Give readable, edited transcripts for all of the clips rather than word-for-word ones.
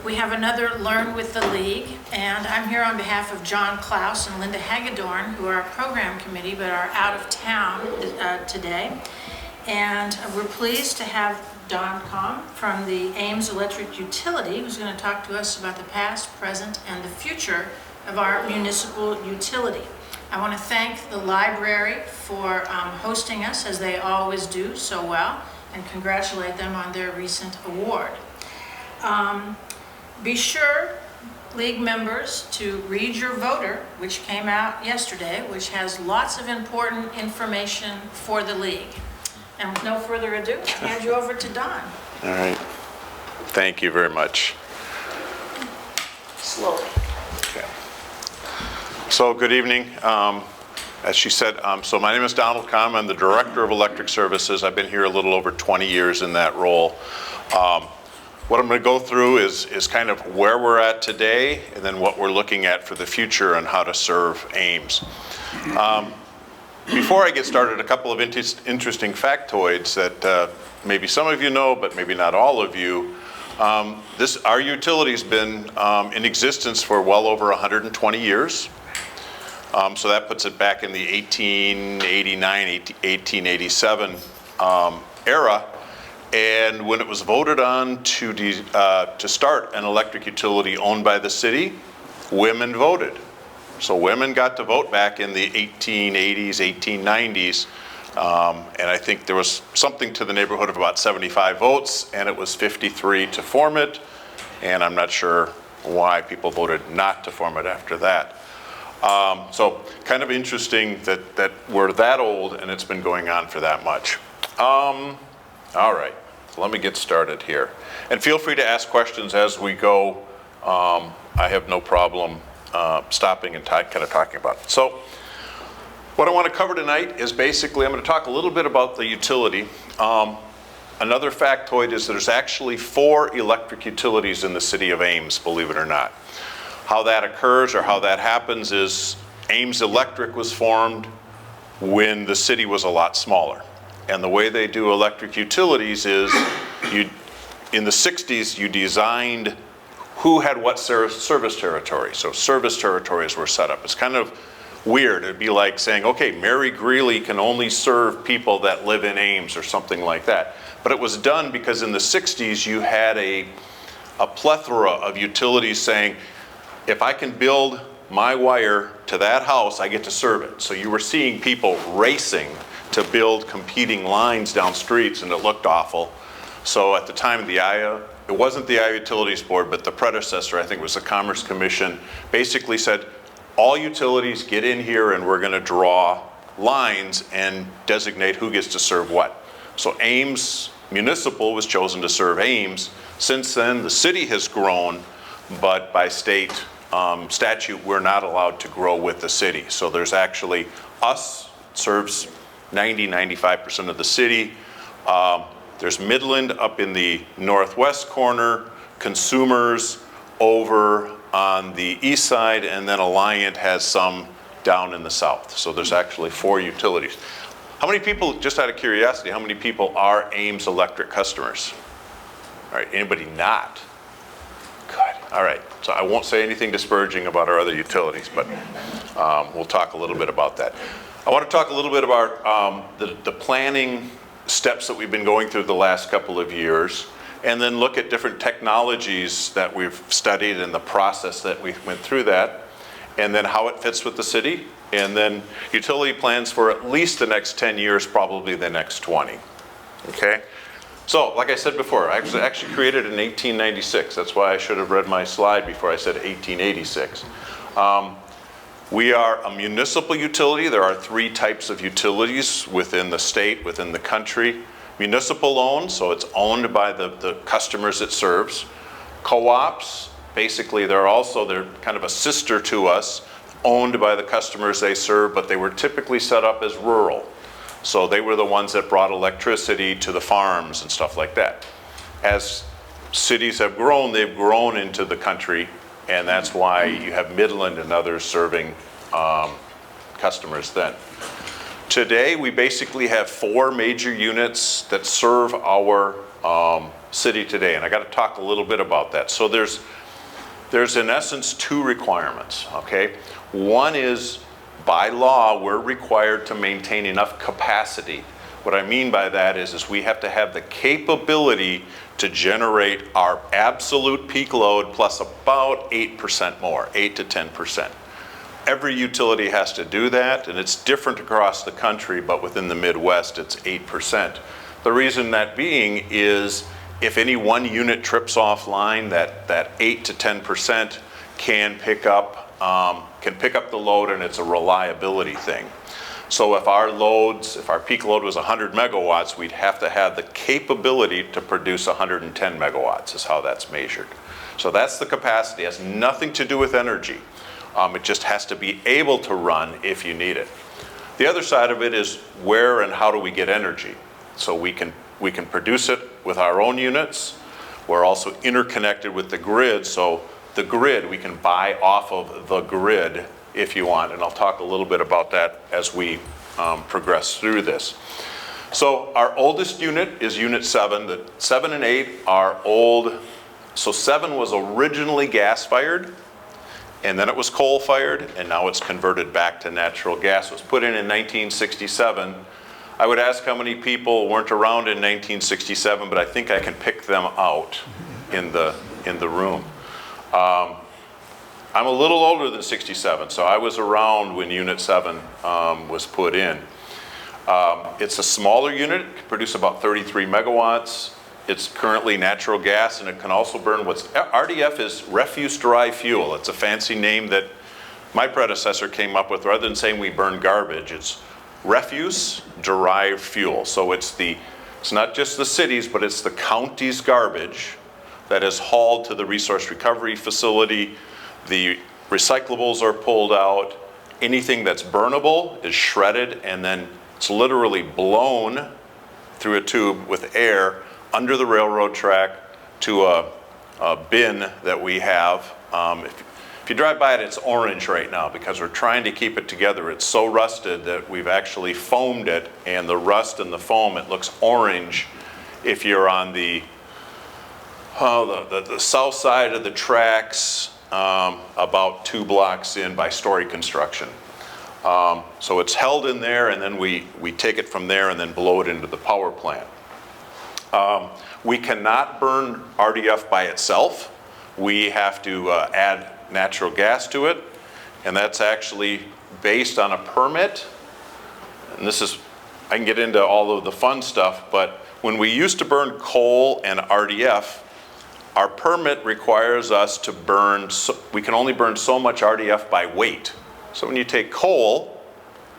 We have another Learn with the League, and I'm here on behalf of John Klaus and Linda Hagedorn, who are our program committee but are out of town today. And we're pleased to have Don Kahn from the Ames Electric Utility, who's going to talk to us about the past, present, and the future of our municipal utility. I want to thank the library for hosting us, as they always do so well, and congratulate them on their recent award. Be sure, League members, to read your voter, which came out yesterday, which has lots of important information for the League. And with no further ado, I'll hand you over to Don. All right. Thank you very much. Slowly. Okay. So good evening. As she said, so my name is Donald Kahn. I'm the Director of Electric Services. I've been here a little over 20 years in that role. What I'm going to go through is kind of where we're at today and then what we're looking at for the future and how to serve Ames. Before I get started, a couple of interesting factoids that maybe some of you know, but maybe not all of you. Our utility's been in existence for well over 120 years. So that puts it back in the 1889, 1887 era. And when it was voted on to start an electric utility owned by the city, women voted. So women got to vote back in the 1880s, 1890s. And I think there was something to the neighborhood of about 75 votes, and it was 53 to form it. And I'm not sure why people voted not to form it after that. So kind of interesting that we're that old and it's been going on for that much. All right, let me get started here. And feel free to ask questions as we go. I have no problem stopping and kind of talking about it. So what I want to cover tonight is basically I'm going to talk a little bit about the utility. Another factoid is there's actually 4 electric utilities in the city of Ames, believe it or not. How that occurs or how that happens is Ames Electric was formed when the city was a lot smaller. And the way they do electric utilities is in the 60s you designed who had what service territory. So service territories were set up. It's kind of weird. It'd be like saying, okay, Mary Greeley can only serve people that live in Ames or something like that. But it was done because in the 60s you had a plethora of utilities saying, if I can build my wire to that house, I get to serve it. So you were seeing people racing to build competing lines down streets, and it looked awful. So at the time of the IA, it wasn't the IA Utilities Board, but the predecessor, I think it was the Commerce Commission, basically said, all utilities get in here and we're gonna draw lines and designate who gets to serve what. So Ames Municipal was chosen to serve Ames. Since then, the city has grown, but by state statute, we're not allowed to grow with the city. So there's actually us, serves 95% of the city. There's Midland up in the northwest corner, Consumers over on the east side, and then Alliant has some down in the south. So there's actually 4 utilities. How many people, just out of curiosity, how many people are Ames Electric customers? All right, anybody not? Good, all right. So I won't say anything disparaging about our other utilities, but we'll talk a little bit about that. I want to talk a little bit about the planning steps that we've been going through the last couple of years, and then look at different technologies that we've studied and the process that we went through that, and then how it fits with the city, and then utility plans for at least the next 10 years, probably the next 20, okay? So, like I said before, I was actually created in 1896. That's why I should have read my slide before I said 1886. We are a municipal utility. There are 3 types of utilities within the state, within the country. Municipal owned, so it's owned by the customers it serves. Co-ops, basically they're kind of a sister to us, owned by the customers they serve, but they were typically set up as rural. So they were the ones that brought electricity to the farms and stuff like that. As cities have grown, they've grown into the country, and that's why you have Midland and others serving customers then. Today, we basically have 4 major units that serve our city today, and I got to talk a little bit about that. So there's in essence two requirements, okay? One is by law, we're required to maintain enough capacity. What I mean by that is we have to have the capability to generate our absolute peak load plus about 8% more, 8 to 10%. Every utility has to do that, and it's different across the country, but within the Midwest, it's 8%. The reason that being is if any one unit trips offline, that 8 to 10% can pick up the load, and it's a reliability thing. So if our peak load was 100 megawatts, we'd have to have the capability to produce 110 megawatts is how that's measured. So that's the capacity. It has nothing to do with energy. It just has to be able to run if you need it. The other side of it is where and how do we get energy? So we can produce it with our own units. We're also interconnected with the grid, so the grid we can buy off of the grid if you want, and I'll talk a little bit about that as we progress through this. So our oldest unit is unit 7. The 7 and 8 are old. So 7 was originally gas-fired, and then it was coal-fired, and now it's converted back to natural gas. It was put in 1967. I would ask how many people weren't around in 1967, but I think I can pick them out in the room. I'm a little older than 67, so I was around when Unit 7 was put in. It's a smaller unit, it can produce about 33 megawatts. It's currently natural gas, and it can also burn RDF is refuse-derived fuel. It's a fancy name that my predecessor came up with. Rather than saying we burn garbage, it's refuse-derived fuel. So it's not just the cities, but it's the county's garbage that is hauled to the resource recovery facility. The recyclables are pulled out. Anything that's burnable is shredded, and then it's literally blown through a tube with air under the railroad track to a bin that we have. If you drive by it, it's orange right now because we're trying to keep it together. It's so rusted that we've actually foamed it, and the rust and the foam, it looks orange if you're on the south side of the tracks, about 2 blocks in by Story Construction. So it's held in there, and then we take it from there and then blow it into the power plant. We cannot burn RDF by itself. We have to add natural gas to it, and that's actually based on a permit. And I can get into all of the fun stuff, but when we used to burn coal and RDF, our permit requires us to we can only burn so much RDF by weight. So when you take coal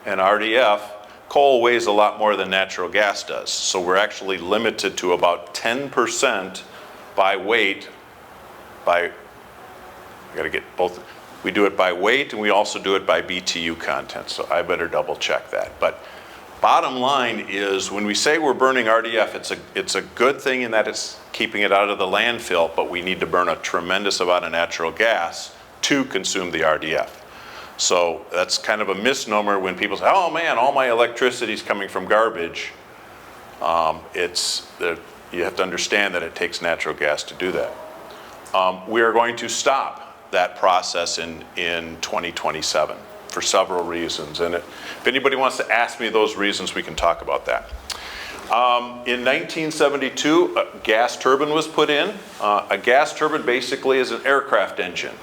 and RDF, coal weighs a lot more than natural gas does. So we're actually limited to about 10% by weight. I gotta get both. We do it by weight, and we also do it by BTU content. So I better double check that. But bottom line is, when we say we're burning RDF, it's a good thing in that it's keeping it out of the landfill, but we need to burn a tremendous amount of natural gas to consume the RDF. So that's kind of a misnomer when people say, oh man, all my electricity is coming from garbage. You have to understand that it takes natural gas to do that. We are going to stop that process in 2027 for several reasons. And if anybody wants to ask me those reasons, we can talk about that. In 1972, a gas turbine was put in. A gas turbine basically is an aircraft engine.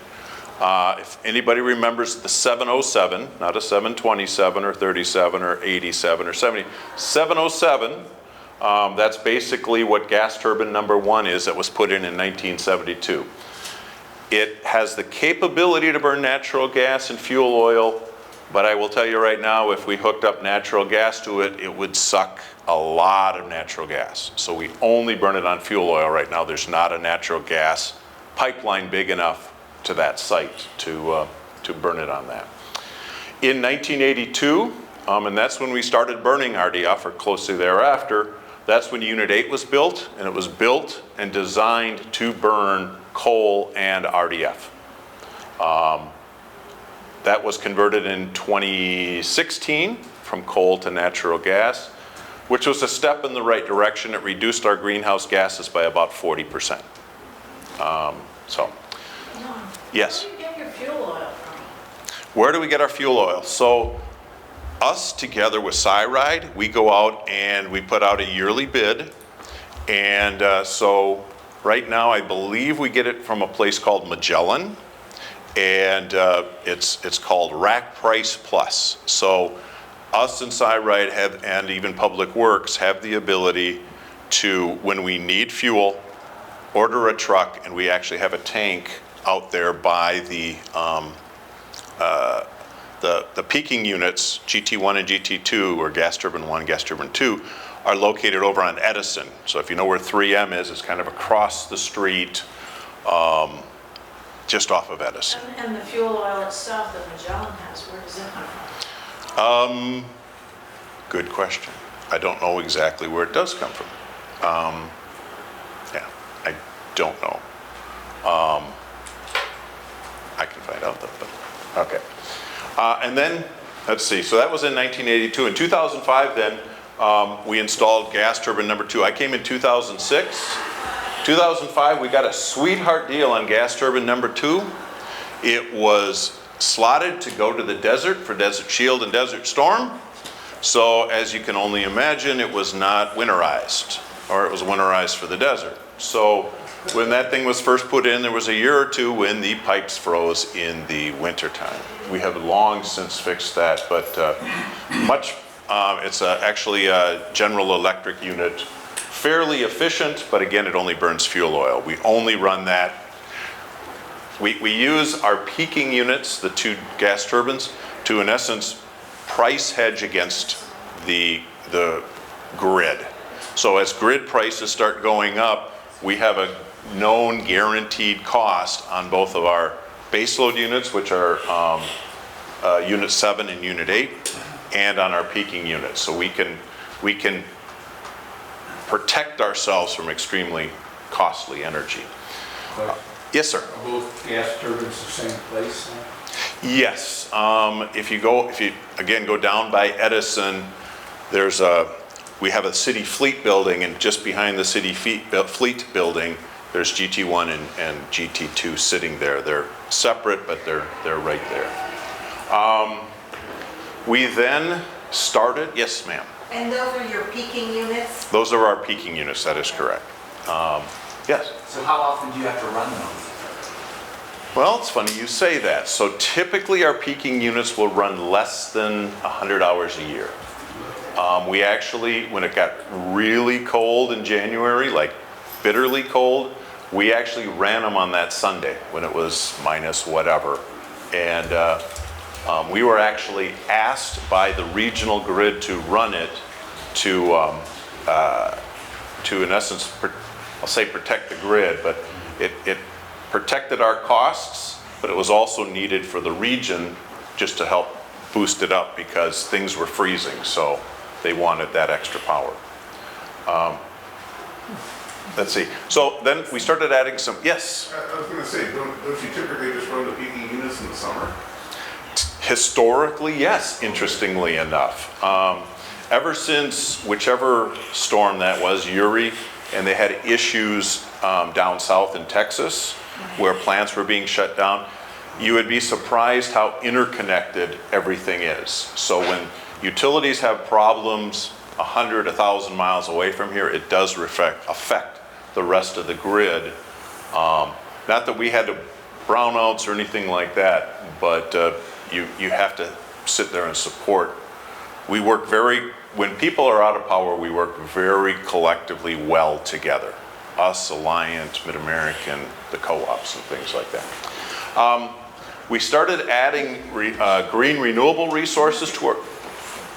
If anybody remembers the 707, not a 727 or 37 or 87 or 70, 707, that's basically what gas turbine number 1 is that was put in 1972. It has the capability to burn natural gas and fuel oil, but I will tell you right now, if we hooked up natural gas to it, it would suck a lot of natural gas. So we only burn it on fuel oil right now. There's not a natural gas pipeline big enough to that site to burn it on that. In 1982, and that's when we started burning RDF, or closely thereafter, that's when Unit 8 was built, and it was built and designed to burn coal and RDF. That was converted in 2016 from coal to natural gas. which was a step in the right direction. It reduced our greenhouse gases by about 40%. So, John, yes. where do you get your fuel oil from? Where do we get our fuel oil? So, us together with Cyride, we go out and we put out a yearly bid. And so right now, I believe we get it from a place called Magellan. And it's called Rack Price Plus. So us and Cyride have, and even Public Works have the ability to, when we need fuel, order a truck, and we actually have a tank out there by the peaking units, GT1 and GT2, or gas turbine 1, gas turbine 2, are located over on Edison. So if you know where 3M is, it's kind of across the street, just off of Edison. And the fuel oil itself that Magellan has, where does it come from? Good question. I don't know exactly where it does come from. Yeah, I don't know. I can find out though, but okay. And then, let's see, so that was in 1982. In 2005 then, we installed gas turbine number 2. I came in 2006. 2005, we got a sweetheart deal on gas turbine number 2. It was slotted to go to the desert for Desert Shield and Desert Storm. So as you can only imagine, it was not winterized, or it was winterized for the desert. So when that thing was first put in, there was a year or two when the pipes froze in the wintertime. We have long since fixed that, but it's actually a General Electric unit. Fairly efficient, but again, it only burns fuel oil. We only run that. We use our peaking units, the 2 gas turbines, to in essence price hedge against the grid. So as grid prices start going up, we have a known guaranteed cost on both of our baseload units, which are Unit 7 and Unit 8, and on our peaking units. So we can protect ourselves from extremely costly energy. Yes, sir. Are both gas turbines the same place? Yes. If you again go down by Edison, we have a city fleet building, and just behind the city fleet building, there's GT1 and GT2 sitting there. They're separate, but they're right there. We then started. Yes, ma'am. And those are your peaking units? Those are our peaking units. That is correct. Yes. So how often do you have to run those? Well, it's funny you say that. So typically our peaking units will run less than 100 hours a year. We actually, when it got really cold in January, like bitterly cold, we actually ran them on that Sunday when it was minus whatever. And we were actually asked by the regional grid to run it to in essence, I'll say protect the grid, but it protected our costs, but it was also needed for the region just to help boost it up because things were freezing, so they wanted that extra power. Let's see. So then we started adding some, yes? I was going to say, don't you typically just run the peaking units in the summer? Historically, yes, interestingly enough. Ever since whichever storm that was, Uri, and they had issues down south in Texas where plants were being shut down, you would be surprised how interconnected everything is. So when utilities have problems 100, 1,000 miles away from here, it does affect the rest of the grid. Not that we had to brownouts or anything like that, but you have to sit there and support. We work when people are out of power, we work very collectively well together. Us, Alliant, Mid-American, the co-ops and things like that. We started adding green renewable resources to our,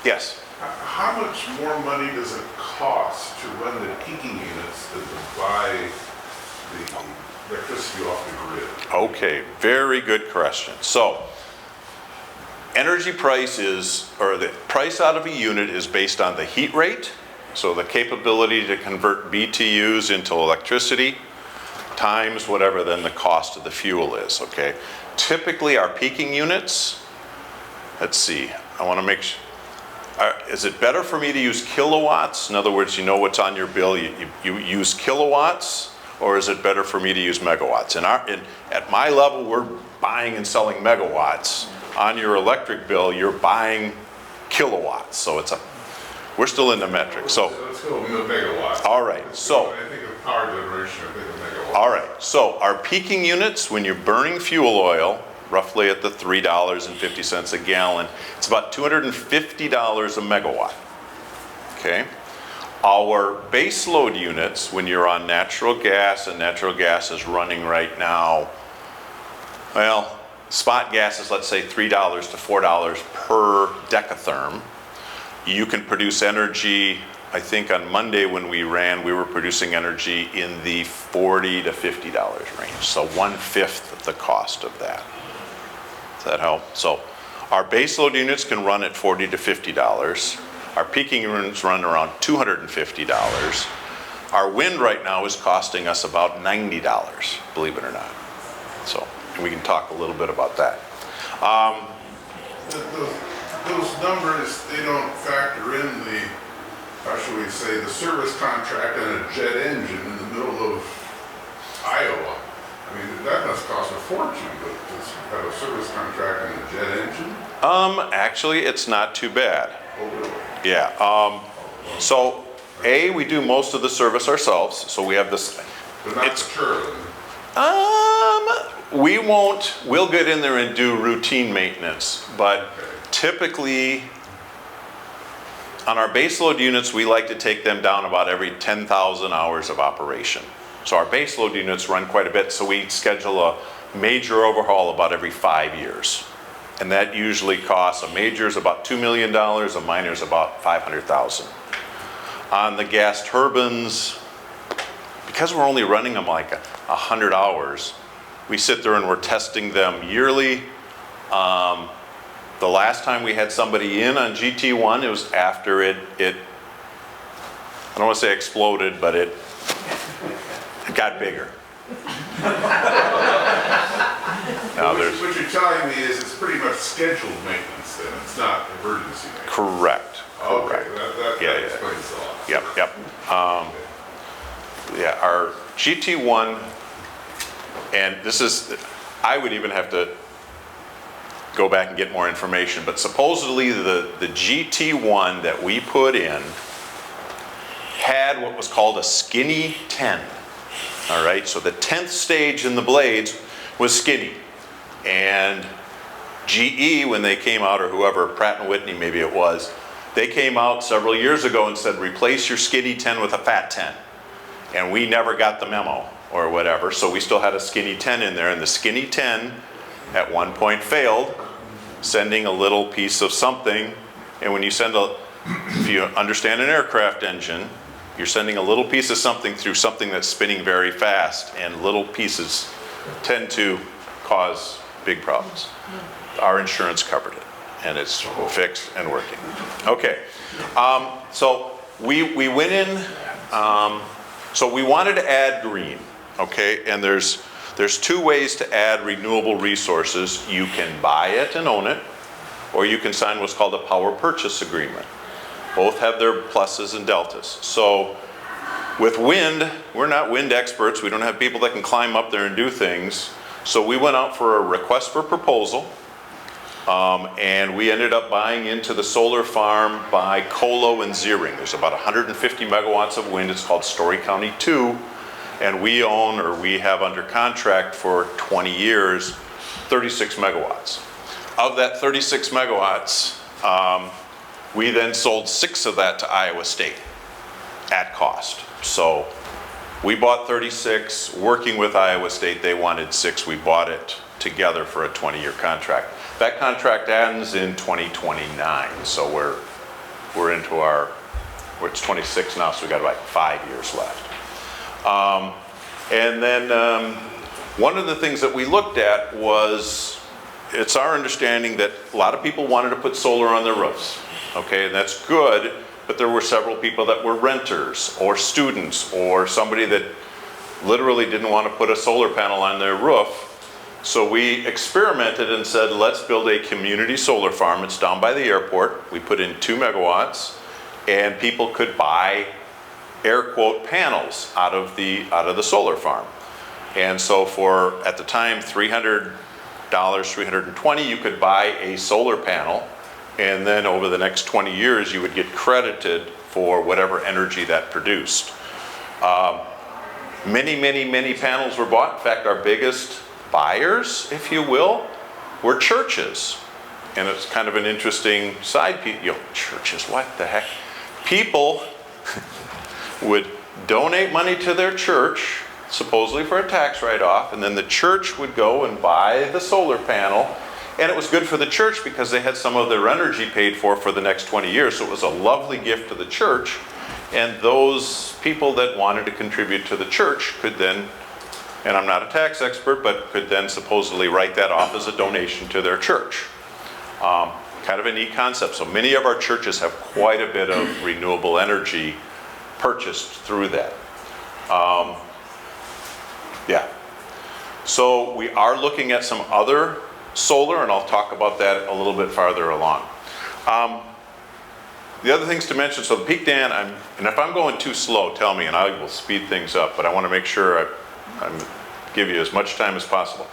yes? How much more money does it cost to run the peaking units than to buy the electricity off the grid? Okay, very good question. So, energy price or the price out of a unit is based on the heat rate, so the capability to convert BTUs into electricity, times whatever then the cost of the fuel is, okay? Typically our peaking units, let's see, I want to make sure, Is it better for me to use kilowatts? In other words, you know what's on your bill, you use kilowatts, or is it better for me to use megawatts? At my level, we're buying and selling megawatts. On your electric bill, you're buying kilowatts. So we're still in the metric. So, Let's go with megawatts. all right, so. When I think of power generation, I think of megawatts. All right, so our peaking units, when you're burning fuel oil, roughly at the $3.50 a gallon, it's about $250 a megawatt, okay? Our base load units, when you're on natural gas, and natural gas is running right now, well, spot gas is, let's say, $3 to $4 per decatherm. You can produce energy. I think on Monday when we ran, we were producing energy in the $40 to $50 range. So 1/5 of the cost of that. Does that help? So our baseload units can run at $40 to $50. Our peaking units run around $250. Our wind right now is costing us about $90, believe it or not. So, and we can talk a little bit about that. Those numbers, they don't factor in the, how should we say, the service contract and a jet engine in the middle of Iowa. I mean, that must cost a fortune, but to have a service contract and a jet engine? Actually, it's not too bad. Oh, really? Yeah. So, we do most of the service ourselves. So we have this. But not the churn. We'll get in there and do routine maintenance, but typically on our baseload units, we like to take them down about every 10,000 hours of operation. So our baseload units run quite a bit, so we schedule a major overhaul about every 5 years. And that usually costs, a major is about $2 million, a minor is about $500,000. On the gas turbines, because we're only running them like 100 hours, we sit there and we're testing them yearly. The last time we had somebody in on GT1, it was after it I don't want to say exploded, but it got bigger. Now What you're telling me is it's pretty much scheduled maintenance then, it's not emergency maintenance. Correct. Okay, that Yeah. explains a lot. Yep. Yeah, our GT1, and this is, I would even have to go back and get more information, but supposedly the GT1 that we put in had what was called a skinny 10. All right, so the 10th stage in the blades was skinny. And GE, when they came out, or whoever, Pratt & Whitney maybe it was, they came out several years ago and said, replace your skinny 10 with a fat 10. And we never got the memo or whatever, so we still had a skinny 10 in there, and the skinny 10 at one point failed, sending a little piece of something. And when you send if you understand an aircraft engine, you're sending a little piece of something through something that's spinning very fast, and little pieces tend to cause big problems. Our insurance covered it, and it's fixed and working. Okay, so we went in, so we wanted to add green, okay, and there's two ways to add renewable resources. You can buy it and own it, or you can sign what's called a power purchase agreement. Both have their pluses and deltas. So with wind, we're not wind experts. We don't have people that can climb up there and do things. So we went out for a request for proposal, and we ended up buying into the solar farm by Colo and Ziering. There's about 150 megawatts of wind. It's called Story County 2. And we own, or we have under contract for 20 years, 36 megawatts. Of that 36 megawatts, we then sold 6 of that to Iowa State at cost. So we bought 36, working with Iowa State, they wanted 6. We bought it together for a 20-year contract. That contract ends in 2029, so we're into it's 26 now, so we got about 5 years left. And then one of the things that we looked at was, it's our understanding that a lot of people wanted to put solar on their roofs. Okay, and that's good, but there were several people that were renters or students or somebody that literally didn't want to put a solar panel on their roof. So we experimented and said, let's build a community solar farm. It's down by the airport. We put in 2 megawatts, and people could buy air quote panels out of the solar farm. And so for, at the time, $300, $320, you could buy a solar panel, and then over the next 20 years, you would get credited for whatever energy that produced. Many panels were bought. In fact, our biggest buyers, if you will, were churches. And it's kind of an interesting side piece. Churches, what the heck? People would donate money to their church, supposedly for a tax write-off, and then the church would go and buy the solar panel. And it was good for the church because they had some of their energy paid for the next 20 years. So it was a lovely gift to the church. And those people that wanted to contribute to the church could then, and I'm not a tax expert, but could then supposedly write that off as a donation to their church. Kind of a neat concept. So many of our churches have quite a bit of renewable energy purchased through that. Yeah. So we are looking at some other solar, and I'll talk about that a little bit farther along. The other things to mention, so the peak Dan, and if I'm going too slow, tell me and I will speed things up, but I want to make sure I give you as much time as possible.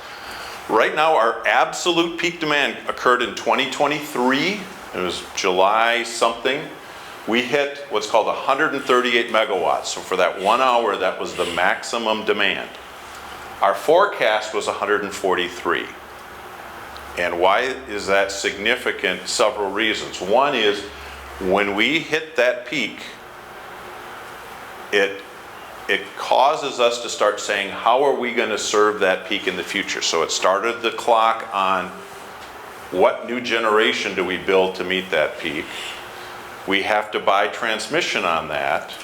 Right now, our absolute peak demand occurred in 2023. It was July something. We hit what's called 138 megawatts. So for that 1 hour, that was the maximum demand. Our forecast was 143. And why is that significant? Several reasons. One is, when we hit that peak, it causes us to start saying, how are we going to serve that peak in the future? So it started the clock on what new generation do we build to meet that peak. We have to buy transmission on that.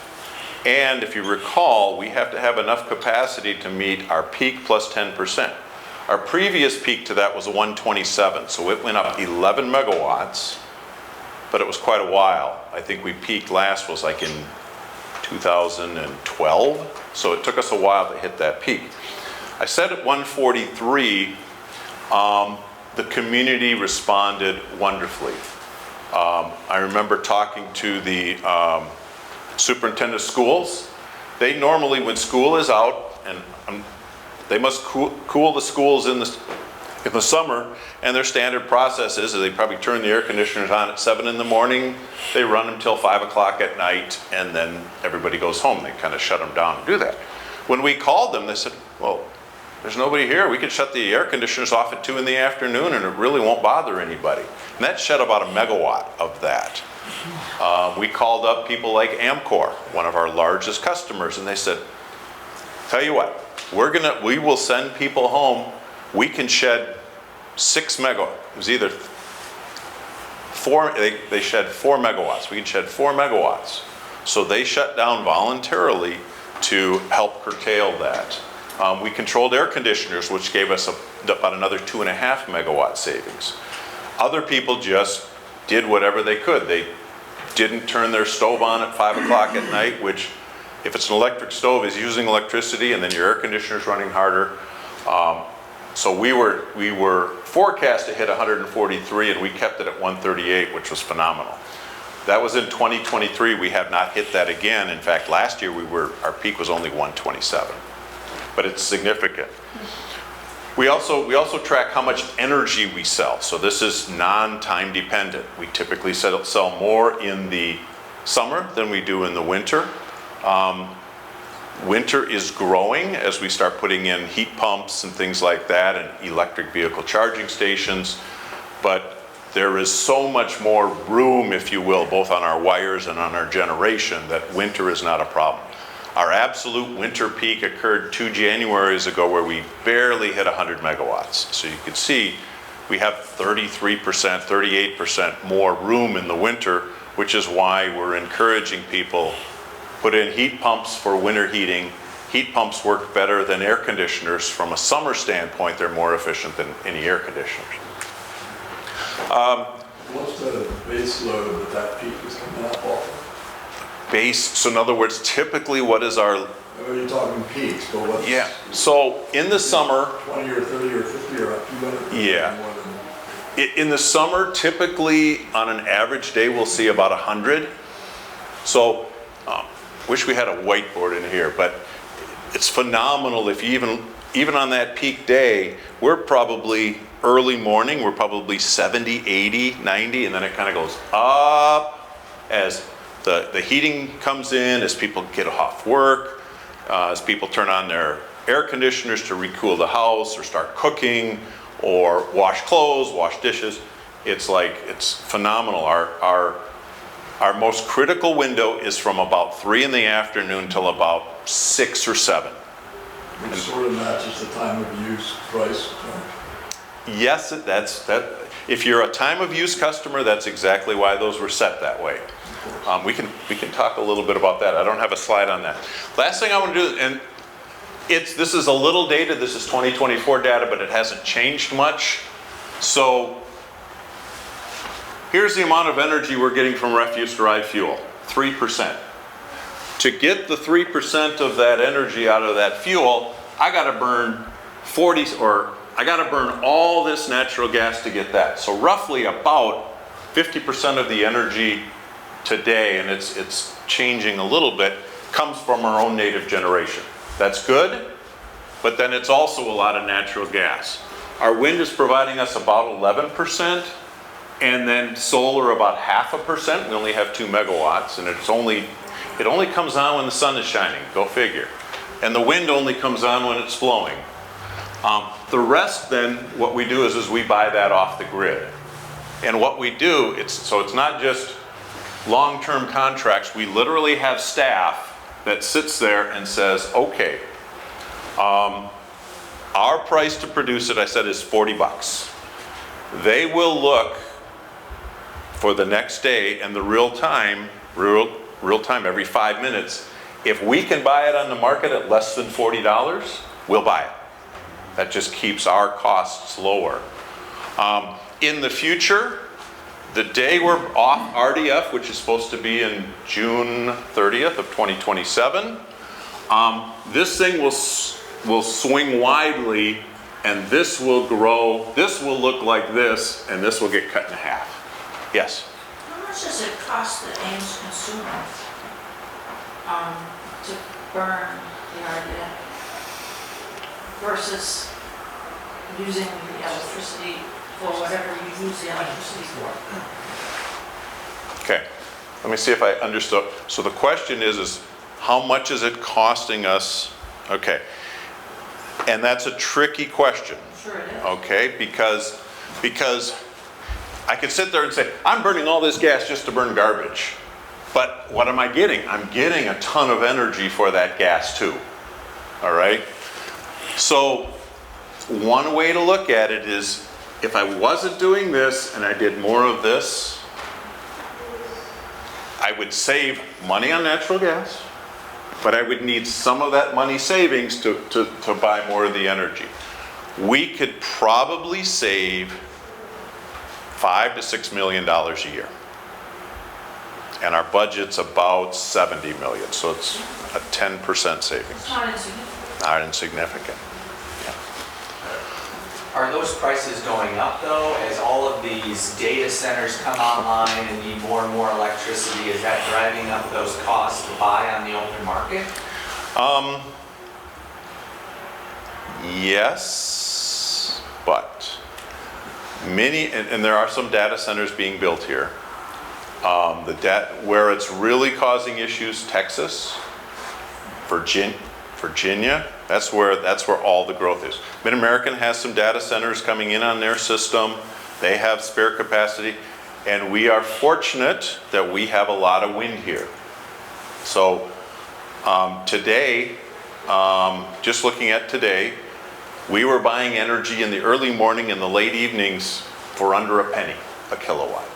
And if you recall, we have to have enough capacity to meet our peak plus 10%. Our previous peak to that was 127, so it went up 11 megawatts. But it was quite a while. I think we peaked last was like in 2012, so it took us a while to hit that peak. I said at 143, the community responded wonderfully. I remember talking to the superintendent of schools. They normally, when school is out, and they must cool the schools in the summer, and their standard process is they probably turn the air conditioners on at 7 in the morning, they run them till 5 o'clock at night, and then everybody goes home. They kind of shut them down and do that. When we called them, they said, well, there's nobody here. We could shut the air conditioners off at 2 in the afternoon and it really won't bother anybody. And that shed about a megawatt of that. We called up people like Amcor, one of our largest customers, and they said, tell you what, we will send people home. We can shed 6 megawatts. It was either 4, they shed 4 megawatts. We can shed 4 megawatts. So they shut down voluntarily to help curtail that. We controlled air conditioners, which gave us about another 2.5 megawatt savings. Other people just did whatever they could. They didn't turn their stove on at 5 o'clock at night, which if it's an electric stove is using electricity, and then your air conditioner's running harder. So we were forecast to hit 143, and we kept it at 138, which was phenomenal. That was in 2023. We have not hit that again. In fact, last year our peak was only 127, but it's significant. We also track how much energy we sell. So this is non-time dependent. We typically sell more in the summer than we do in the winter. Winter is growing as we start putting in heat pumps and things like that, and electric vehicle charging stations. But there is so much more room, if you will, both on our wires and on our generation, that winter is not a problem. Our absolute winter peak occurred 2 Januaries ago, where we barely hit 100 megawatts. So you can see we have 33%, 38% more room in the winter, which is why we're encouraging people put in heat pumps for winter heating. Heat pumps work better than air conditioners. From a summer standpoint, they're more efficient than any air conditioners. What's the base load that peak is coming up off of? Base, so in other words, typically what is our Are you talking peaks, but what's? Yeah, so in the summer, 20 or 30 or 50 or 200? Yeah. More than- in the summer, typically on an average day, we'll see about 100. So, wish we had a whiteboard in here, but it's phenomenal if you even on that peak day, we're probably early morning, we're probably 70, 80, 90, and then it kind of goes up as the heating comes in, as people get off work, as people turn on their air conditioners to recool the house or start cooking or wash clothes, wash dishes. It's phenomenal. Our most critical window is from about 3 in the afternoon till about 6 or 7. Which sort of matches the time of use price. Yes, if you're a time of use customer, that's exactly why those were set that way. We can talk a little bit about that. I don't have a slide on that. Last thing I want to do, and this is a little dated, this is 2024 data, but it hasn't changed much. So here's the amount of energy we're getting from refuse-derived fuel, 3%. To get the 3% of that energy out of that fuel, I gotta burn I gotta burn all this natural gas to get that. So roughly about 50% of the energy today, and it's changing a little bit, comes from our own native generation. That's good, but then it's also a lot of natural gas. Our wind is providing us about 11%, and then solar about 0.5%. We only have 2 megawatts, and it only comes on when the sun is shining, go figure. And the wind only comes on when it's blowing. The rest then, what we do is we buy that off the grid. And what we do, it's not just long-term contracts. We literally have staff that sits there and says, okay, our price to produce it, I said, is $40. They will look for the next day and the real time every 5 minutes. If we can buy it on the market at less than $40, we'll buy it. That just keeps our costs lower. In the future, the day we're off RDF, which is supposed to be in June 30th of 2027, this thing will swing widely, and this will grow, this will look like this, and this will get cut in half. Yes? How much does it cost the Ames consumer to burn the RDF versus using the electricity for whatever you use the electricity for? Okay, let me see if I understood. So the question is how much is it costing us? Okay, and that's a tricky question. Sure it is. Okay, because I could sit there and say, I'm burning all this gas just to burn garbage. But what am I getting? I'm getting a ton of energy for that gas too. All right? So one way to look at it is, if I wasn't doing this and I did more of this, I would save money on natural gas, but I would need some of that money savings to buy more of the energy. We could probably save $5 to $6 million a year. And our budget's about 70 million, so it's a 10% savings. It's not insignificant. Not insignificant. Are those prices going up though, as all of these data centers come online and need more and more electricity? Is that driving up those costs to buy on the open market? Yes, but many, and there are some data centers being built here. Where it's really causing issues, Texas, Virginia, that's where all the growth is. Mid-American has some data centers coming in on their system. They have spare capacity, and we are fortunate that we have a lot of wind here. So today, just looking at today, we were buying energy in the early morning and the late evenings for under a penny a kilowatt.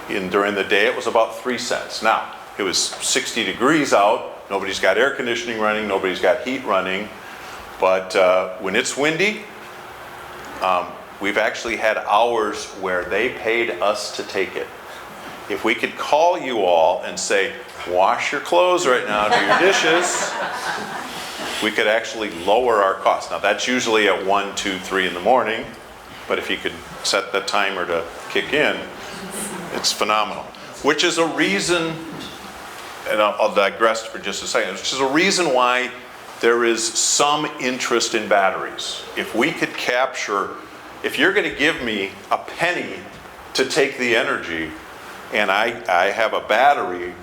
And during the day, it was about 3 cents. Now, it was 60 degrees out. Nobody's got air conditioning running. Nobody's got heat running. But when it's windy, we've actually had hours where they paid us to take it. if we could call you all and say, wash your clothes right now, do your dishes, we could actually lower our costs. Now that's usually at 1, 2, 3 in the morning, but if you could set the timer to kick in, it's phenomenal. Which is a reason, and I'll digress for just a second, which is a reason why there is some interest in batteries. If we could capture, if you're going to give me a penny to take the energy, and I have a battery,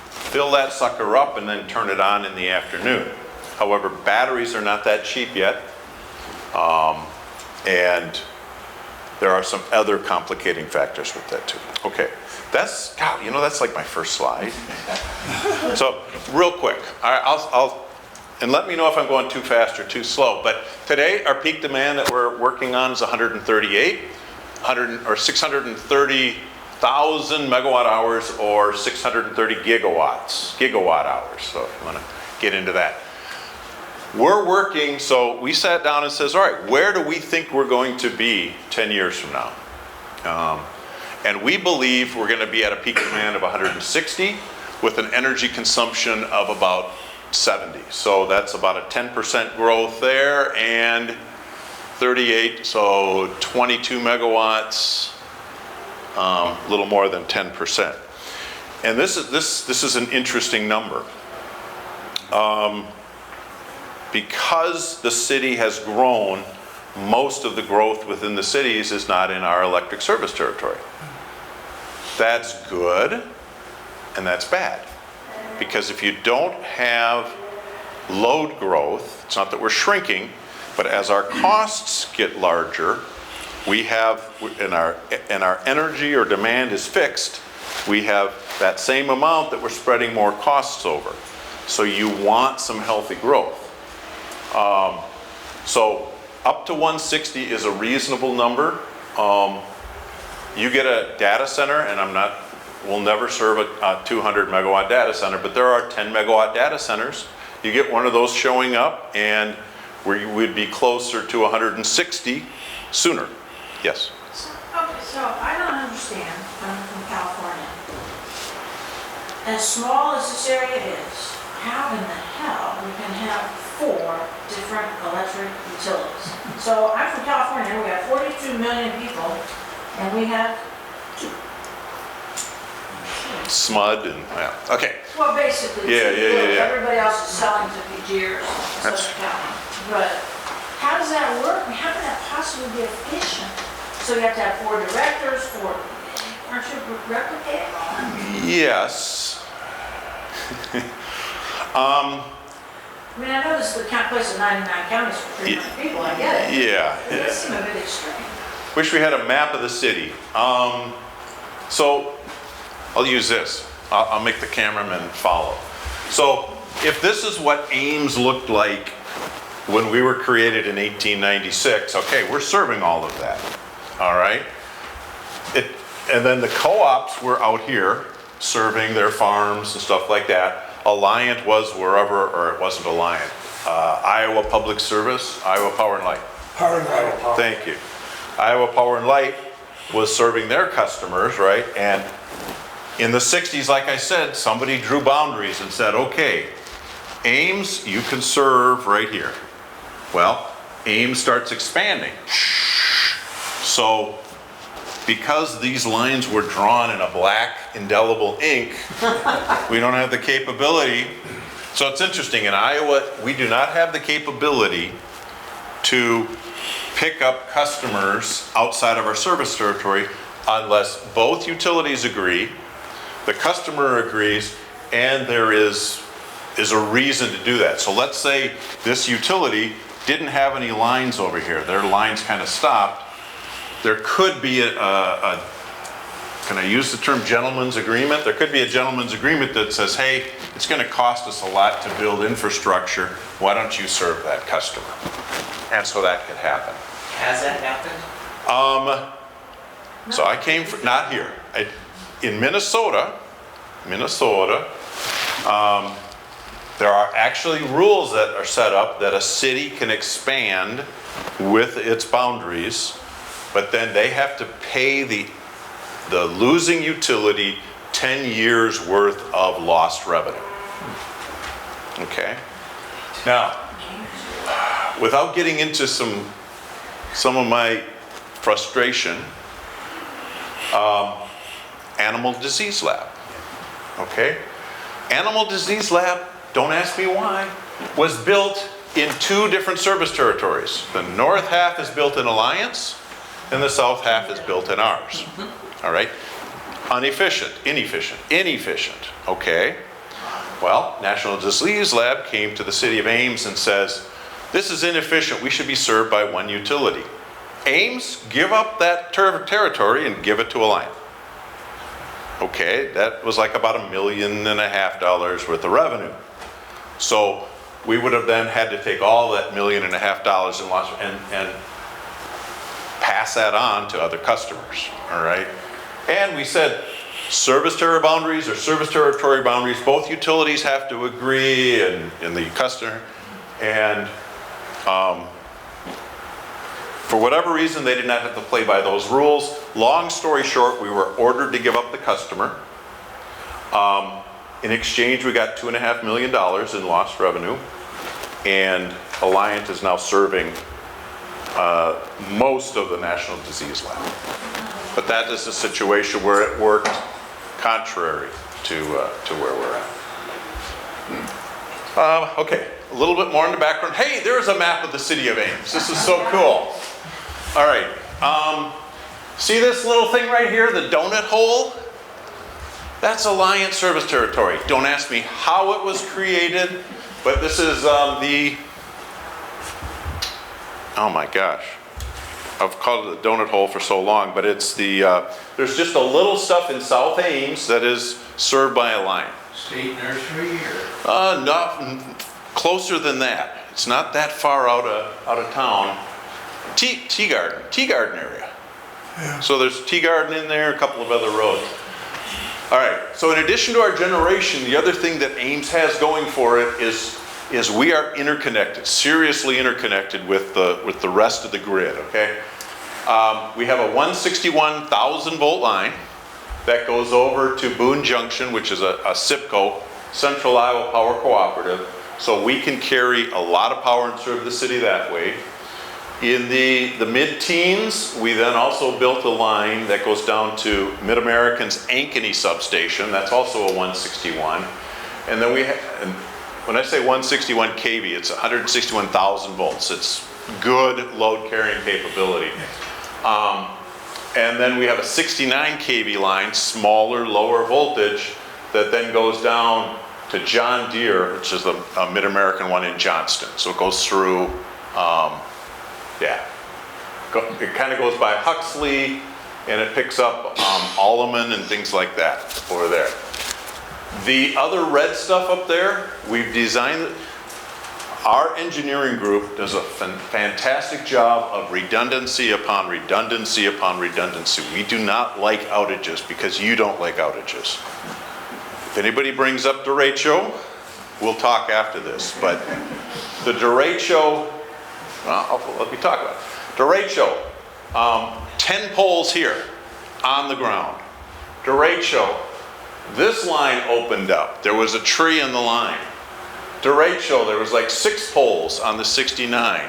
fill that sucker up and then turn it on in the afternoon. However, batteries are not that cheap yet, and there are some other complicating factors with that too. Okay, that's, God, you know, that's like my first slide. So, real quick, and let me know if I'm going too fast or too slow, but today our peak demand that we're working on is 138, 630,000 megawatt hours or 630 gigawatt hours, so if you want to get into that. We're working, so we sat down and says, all right, where do we think we're going to be 10 years from now? And we believe we're going to be at a peak demand of 160 with an energy consumption of about 70. So that's about a 10% growth there, and 38, so 22 megawatts, a little more than 10%. And this is an interesting number. Because the city has grown, most of the growth within the cities is not in our electric service territory. That's good, and that's bad. Because if you don't have load growth, it's not that we're shrinking, but as our costs get larger, we have, and our energy or demand is fixed, we have that same amount that we're spreading more costs over. So you want some healthy growth. So up to 160 is a reasonable number. You get a data center, and we'll never serve a 200 megawatt data center, but there are 10 megawatt data centers. You get one of those showing up, and we'd be closer to 160 sooner. Yes? Okay, so I don't understand, I'm from California. As small as this area is, how in the hell we can have 4 different electric utilities? So I'm from California, we have 42 million people, and we have 2. SMUD and, yeah, okay. Well, basically, Yeah. everybody else is selling to PGers in Southern California. But how does that work? How can that possibly be efficient? So you have to have 4 directors, aren't you replicating all that? Yes. I mean, I know this is the place of 99 counties for 300 people, I get it. Yeah. It does seem a bit extreme. Wish we had a map of the city. So I'll use this. I'll make the cameraman follow. So if this is what Ames looked like when we were created in 1896, okay, we're serving all of that, all right? And then the co-ops were out here serving their farms and stuff like that. Alliant was wherever, or it wasn't Alliant. Iowa Public Service, Iowa Power and Light. Power and light. Thank you. Iowa Power and Light was serving their customers, right? And in the 60s, like I said, somebody drew boundaries and said, okay, Ames, you can serve right here. Well, Ames starts expanding. So because these lines were drawn in a black indelible ink, we don't have the capability. So it's interesting, in Iowa, we do not have the capability to pick up customers outside of our service territory unless both utilities agree, the customer agrees, and there is a reason to do that. So let's say this utility didn't have any lines over here. Their lines kind of stopped. There could be can I use the term gentleman's agreement? There could be a gentleman's agreement that says, hey, it's going to cost us a lot to build infrastructure. Why don't you serve that customer? And so that could happen. Has that happened? So I came from, not here. In Minnesota, there are actually rules that are set up that a city can expand with its boundaries, but then they have to pay the losing utility 10 years worth of lost revenue. Okay? Now, without getting into some of my frustration, Animal Disease Lab, okay? Animal Disease Lab, don't ask me why, was built in 2 different service territories. The north half is built in Alliance, and the south half is built in ours, all right? Inefficient, okay? Well, National Disease Lab came to the city of Ames and says, this is inefficient, we should be served by one utility. Ames, give up that territory and give it to Alliance. Okay, that was like about $1.5 million worth of revenue. So we would have then had to take all that $1.5 million in loss and pass that on to other customers, all right? And we said, service territory boundaries or service territory boundaries, both utilities have to agree and the customer. And for whatever reason, they did not have to play by those rules. Long story short, we were ordered to give up the customer. In exchange, we got $2.5 million in lost revenue. And Alliant is now serving most of the National Disease Lab. But that is a situation where it worked contrary to where we're at. Okay, a little bit more in the background. Hey, there's a map of the city of Ames. This is so cool. All right, see this little thing right here, the donut hole? That's Alliance service territory. Don't ask me how it was created, but this is oh my gosh. I've called it the donut hole for so long, but it's the, there's just a little stuff in South Ames that is served by Alliant. State nursery or? Not closer than that. It's not that far out of town. Tea garden area. Yeah. So there's tea garden in there, a couple of other roads. All right, so in addition to our generation, the other thing that Ames has going for it is we are interconnected, seriously interconnected with the rest of the grid, okay? We have a 161,000 volt line that goes over to Boone Junction, which is a SIPCO, Central Iowa Power Cooperative. So we can carry a lot of power and serve the city that way. In the mid-teens, we then also built a line that goes down to Mid-American's Ankeny substation. That's also a 161. And then when I say 161 kV, it's 161,000 volts. It's good load carrying capability. And then we have a 69 kV line, smaller, lower voltage, that then goes down to John Deere, which is a Mid-American one in Johnston. So it goes through, it kind of goes by Huxley, and it picks up Alleman and things like that over there. The other red stuff up there, we've designed, our engineering group does a fantastic job of redundancy upon redundancy upon redundancy. We do not like outages because you don't like outages. If anybody brings up derecho, we'll talk after this, but the derecho, well, let me talk about it. Derecho, 10 poles here on the ground. Derecho, this line opened up. There was a tree in the line. Derecho, there was like 6 poles on the 69.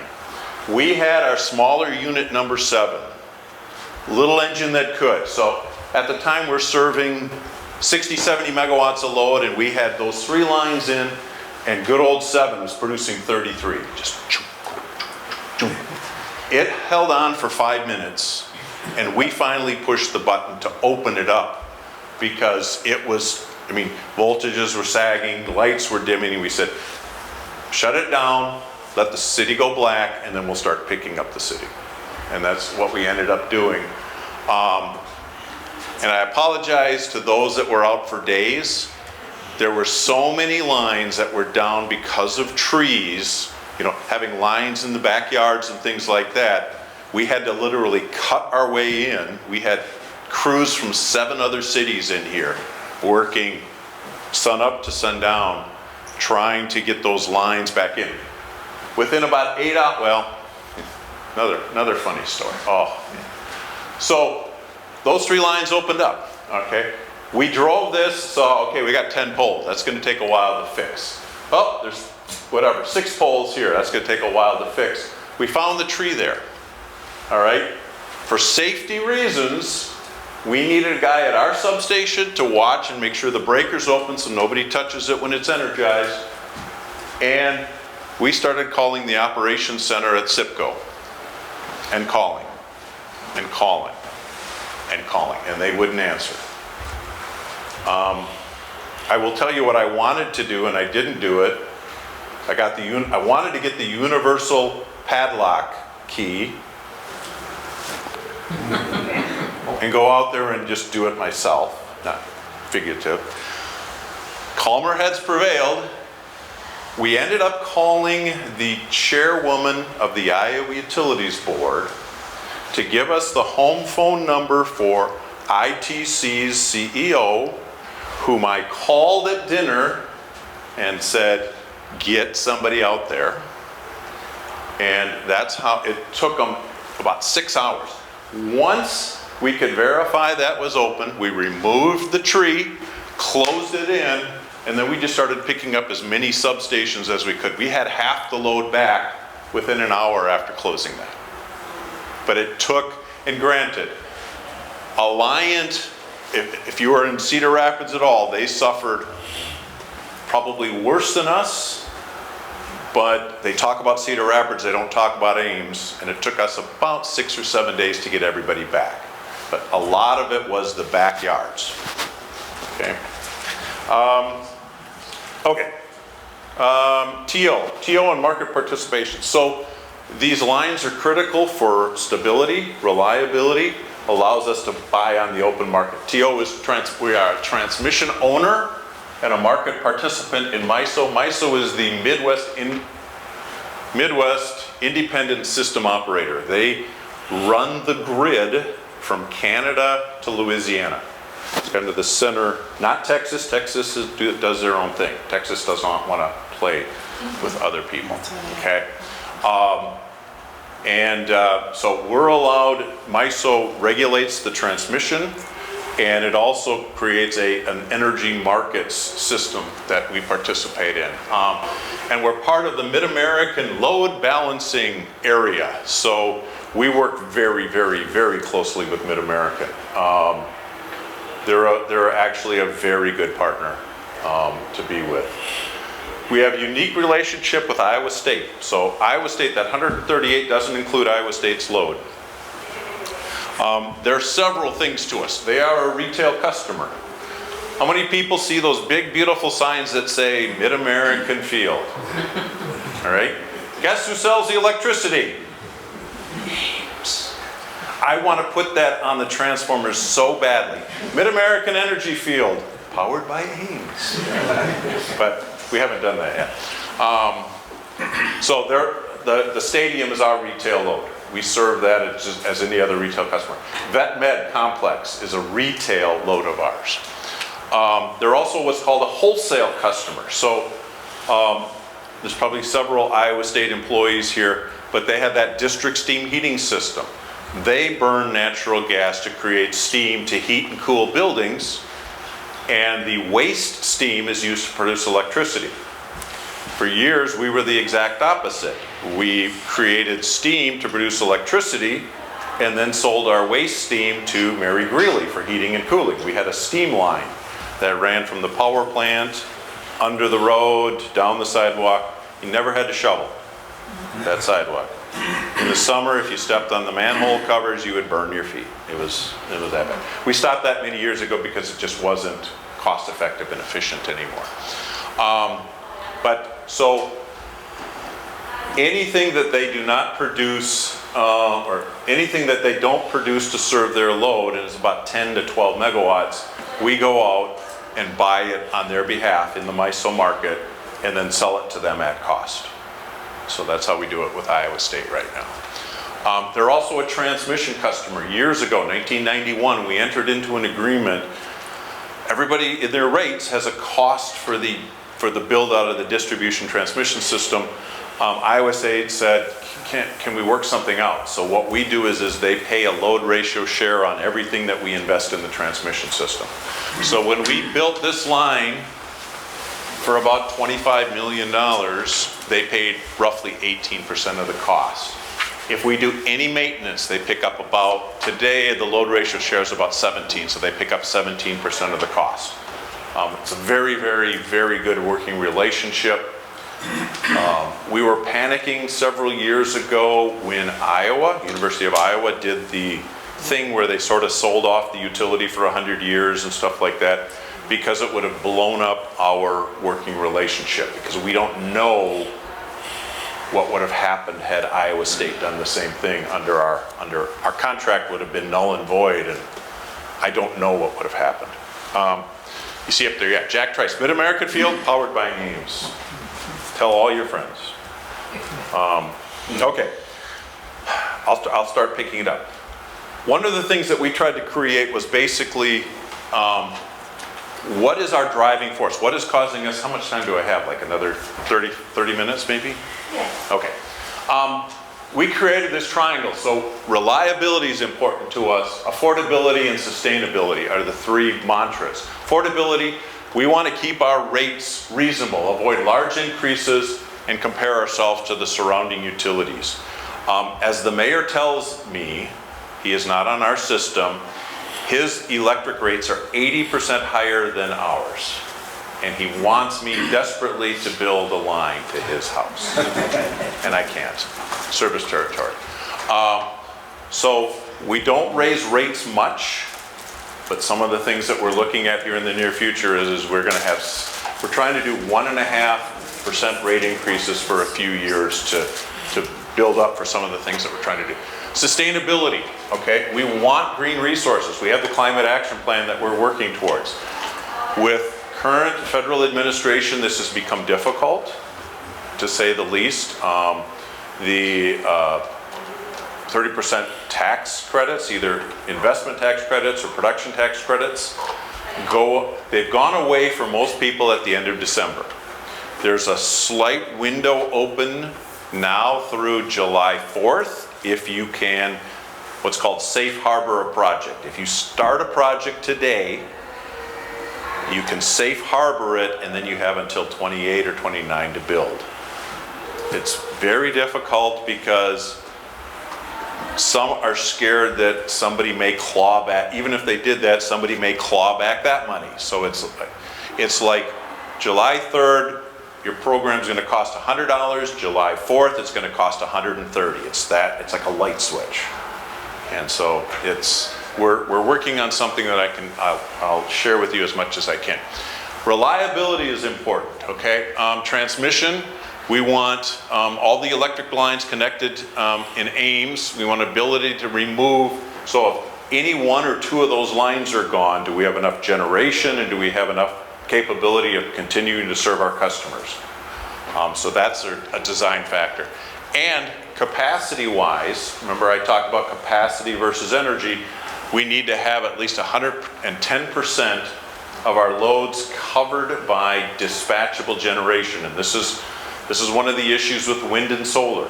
We had our smaller unit number 7. Little engine that could. So at the time we're serving 60, 70 megawatts of load, and we had those 3 lines in, and good old 7 was producing 33. Just it held on for 5 minutes, and we finally pushed the button to open it up because it was, I mean, voltages were sagging, lights were dimming, and we said, shut it down, let the city go black, and then we'll start picking up the city. And that's what we ended up doing. And I apologize to those that were out for days. There were so many lines that were down because of trees, you know, having lines in the backyards and things like that. We had to literally cut our way in. We had crews from 7 other cities in here working sun up to sundown, trying to get those lines back in. Within about 8 hours, well, another funny story. Oh, man. So those 3 lines opened up, okay? We drove this, saw, okay, we got 10 poles. That's going to take a while to fix. Oh, there's whatever, 6 poles here. That's going to take a while to fix. We found the tree there. All right? For safety reasons, we needed a guy at our substation to watch and make sure the breaker's open so nobody touches it when it's energized. And we started calling the operations center at SIPCO and calling and calling and calling, and they wouldn't answer. I will tell you what I wanted to do, and I didn't do it. I wanted to get the universal padlock key and go out there and just do it myself, not figurative. Calmer heads prevailed. We ended up calling the chairwoman of the Iowa Utilities Board to give us the home phone number for ITC's CEO, whom I called at dinner and said, get somebody out there. And that's how it took them about 6 hours. Once we could verify that was open, we removed the tree, closed it in, and then we just started picking up as many substations as we could. We had half the load back within an hour after closing that. But it took, and granted, Alliant, if you were in Cedar Rapids at all, they suffered probably worse than us, but they talk about Cedar Rapids, they don't talk about Ames, and it took us about 6 or 7 days to get everybody back. But a lot of it was the backyards. Okay. TO and market participation. So these lines are critical for stability, reliability, allows us to buy on the open market. TO is, we are a transmission owner and a market participant in MISO. MISO is the Midwest Independent System Operator. They run the grid from Canada to Louisiana. It's kind of the center, not Texas. Texas does their own thing. Texas does not want to play with other people, okay? So we're allowed, MISO regulates the transmission, and it also creates an energy markets system that we participate in. And we're part of the Mid-American Load Balancing Area. So we work very, very, very closely with Mid-American. They're actually a very good partner to be with. We have a unique relationship with Iowa State. So Iowa State, that 138 doesn't include Iowa State's load. There are several things to us. They are a retail customer. How many people see those big, beautiful signs that say Mid-American Field? All right. Guess who sells the electricity? Ames. I want to put that on the transformers so badly. Mid-American Energy Field, powered by Ames. But we haven't done that yet. So the stadium is our retail load. We serve that as any other retail customer. Vet Med Complex is a retail load of ours. They're also what's called a wholesale customer. So there's probably several Iowa State employees here, but they have that district steam heating system. They burn natural gas to create steam to heat and cool buildings, and the waste steam is used to produce electricity. For years, we were the exact opposite. We created steam to produce electricity and then sold our waste steam to Mary Greeley for heating and cooling. We had a steam line that ran from the power plant, under the road, down the sidewalk. You never had to shovel that sidewalk. In the summer, if you stepped on the manhole covers, you would burn your feet. It was that bad. We stopped that many years ago because it just wasn't cost effective and efficient anymore. So anything that they do not produce, or anything that they don't produce to serve their load, and it's about 10 to 12 megawatts, we go out and buy it on their behalf in the MISO market and then sell it to them at cost. So that's how we do it with Iowa State right now. They're also a transmission customer. Years ago, 1991, we entered into an agreement. Everybody in their rates has a cost for the build out of the distribution transmission system. Iowa State said, can we work something out? So what we do is they pay a load ratio share on everything that we invest in the transmission system. So when we built this line for about $25 million, they paid roughly 18% of the cost. If we do any maintenance, they pick up about, today the load ratio share is about 17, so they pick up 17% of the cost. It's a very, very, very good working relationship. We were panicking several years ago when University of Iowa did the thing where they sort of sold off the utility for 100 years and stuff like that, because it would have blown up our working relationship, because we don't know what would have happened had Iowa State done the same thing. Under our contract would have been null and void, and I don't know what would have happened. You see up there, yeah, Jack Trice, Mid-American Field, powered by Ames. Tell all your friends. Okay, I'll start picking it up. One of the things that we tried to create was basically, what is our driving force? What is causing us, how much time do I have? Like another 30 minutes maybe? Yes. Okay. We created this triangle. So reliability is important to us. Affordability and sustainability are the three mantras. Affordability, we want to keep our rates reasonable, avoid large increases, and compare ourselves to the surrounding utilities. As the mayor tells me, he is not on our system, his electric rates are 80% higher than ours. And he wants me desperately to build a line to his house. And I can't. Service territory. So we don't raise rates much, but some of the things that we're looking at here in the near future is we're trying to do 1.5% rate increases for a few years to build up for some of the things that we're trying to do. Sustainability, okay? We want green resources. We have the climate action plan that we're working towards. With current federal administration, this has become difficult, to say the least. The 30% tax credits, either investment tax credits or production tax credits, they've gone away for most people at the end of December. There's a slight window open now through July 4th, if you can, what's called safe harbor a project. If you start a project today, you can safe harbor it, and then you have until 28 or 29 to build. It's very difficult because some are scared that somebody may claw back, even if they did that, somebody may claw back that money. So it's like July 3rd, your program's gonna cost $100, July 4th, it's gonna cost $130. It's like a light switch. And so we're working on something that I'll share with you as much as I can. Reliability is important, okay? Transmission, we want all the electric lines connected in Ames. We want ability to remove, so if any one or two of those lines are gone, do we have enough generation and do we have enough capability of continuing to serve our customers? So that's a design factor. And capacity-wise, remember I talked about capacity versus energy, we need to have at least 110% of our loads covered by dispatchable generation. And this is one of the issues with wind and solar.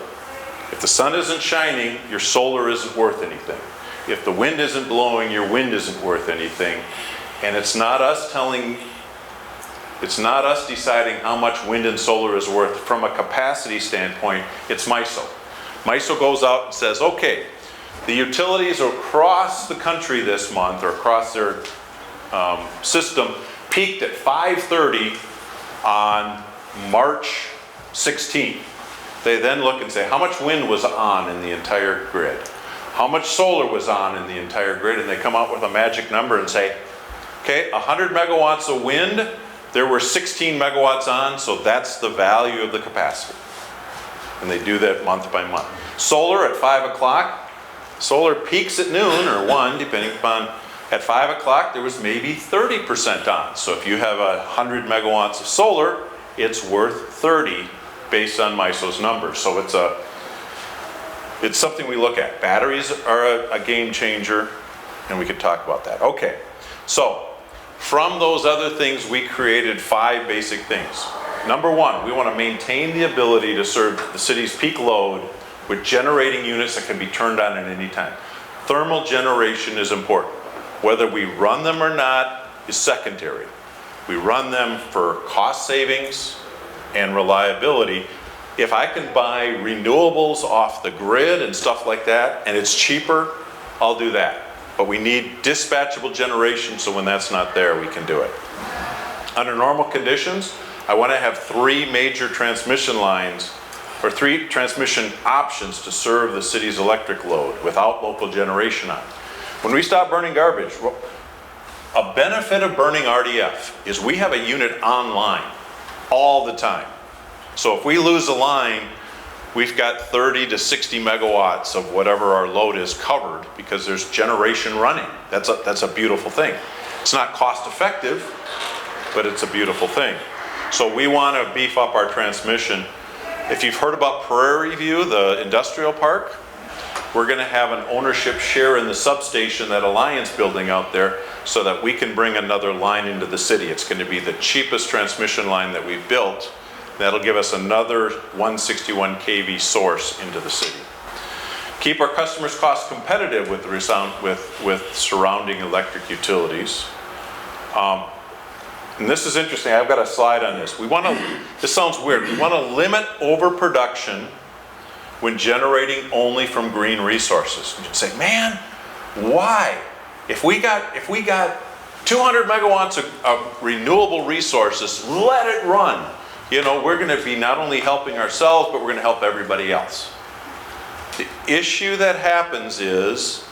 If the sun isn't shining, your solar isn't worth anything. If the wind isn't blowing, your wind isn't worth anything. And it's not us deciding how much wind and solar is worth from a capacity standpoint, it's MISO. MISO goes out and says, okay, the utilities across the country this month, or across their system, peaked at 5:30 on March 16th. They then look and say, how much wind was on in the entire grid? How much solar was on in the entire grid? And they come out with a magic number and say, okay, 100 megawatts of wind, there were 16 megawatts on, so that's the value of the capacity. And they do that month by month. Solar at 5 o'clock, solar peaks at noon or 1, depending upon, at 5 o'clock there was maybe 30% on. So if you have 100 megawatts of solar, it's worth 30 based on MISO's numbers. So it's something we look at. Batteries are a game changer, and we could talk about that. Okay, so from those other things, we created 5 basic things. Number one, we want to maintain the ability to serve the city's peak load with generating units that can be turned on at any time. Thermal generation is important. Whether we run them or not is secondary. We run them for cost savings and reliability. If I can buy renewables off the grid and stuff like that, and it's cheaper, I'll do that. But we need dispatchable generation, so when that's not there, we can do it. Under normal conditions, I want to have 3 major transmission lines, or 3 transmission options to serve the city's electric load without local generation on. When we stop burning garbage, a benefit of burning RDF is we have a unit online all the time. So if we lose a line, we've got 30 to 60 megawatts of whatever our load is covered because there's generation running. That's a beautiful thing. It's not cost effective, but it's a beautiful thing. So we want to beef up our transmission. If you've heard about Prairie View, the industrial park, we're going to have an ownership share in the substation, that Alliance building out there, so that we can bring another line into the city. It's going to be the cheapest transmission line that we've built. That'll give us another 161 kV source into the city. Keep our customers' costs competitive with with surrounding electric utilities. And this is interesting. I've got a slide on this. This sounds weird. We want to limit overproduction when generating only from green resources. You say, man, why? If we got 200 megawatts of renewable resources, let it run. You know, we're going to be not only helping ourselves, but we're going to help everybody else. The issue that happens is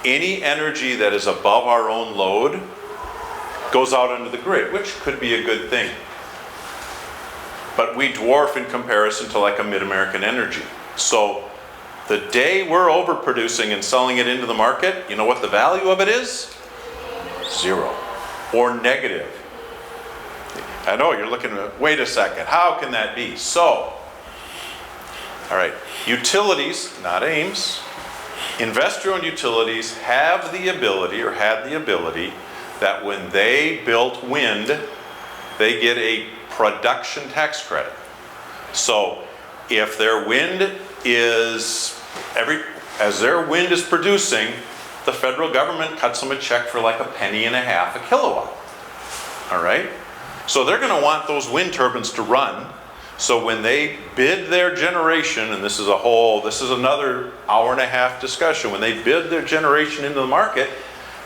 any energy that is above our own load goes out into the grid, which could be a good thing. But we dwarf in comparison to like a Mid-American Energy. So the day we're overproducing and selling it into the market, you know what the value of it is? 0 or negative. I know you're looking at, wait a second, how can that be? So, all right, utilities, not Ames, investor-owned utilities have the ability, or had the ability, that when they built wind, they get a production tax credit. So if their wind is, as their wind is producing, the federal government cuts them a check for like $0.015 a kilowatt. All right? So they're going to want those wind turbines to run. So when they bid their generation, and this is another hour-and-a-half discussion, when they bid their generation into the market,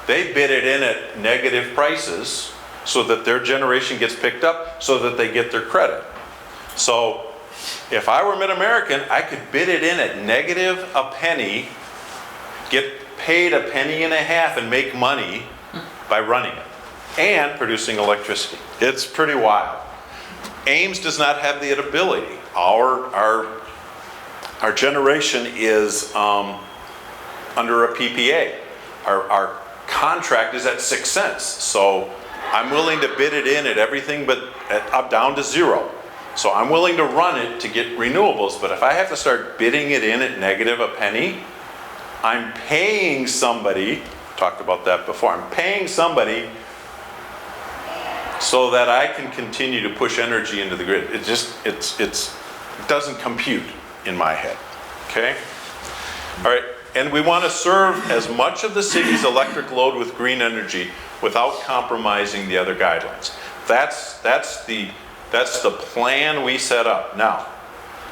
they bid it in at negative prices so that their generation gets picked up so that they get their credit. So if I were Mid-American, I could bid it in at negative $0.01, get paid $0.015 and make money by running it and producing electricity. It's pretty wild. Ames does not have the ability. Our generation is under a PPA. Our contract is at 6 cents. So I'm willing to bid it in at everything but up down to 0. So I'm willing to run it to get renewables, but if I have to start bidding it in at negative $0.01, I'm paying somebody, talked about that before, I'm paying somebody so that I can continue to push energy into the grid. It doesn't compute in my head, okay? All right, and we want to serve as much of the city's electric load with green energy without compromising the other guidelines. That's the plan we set up. Now,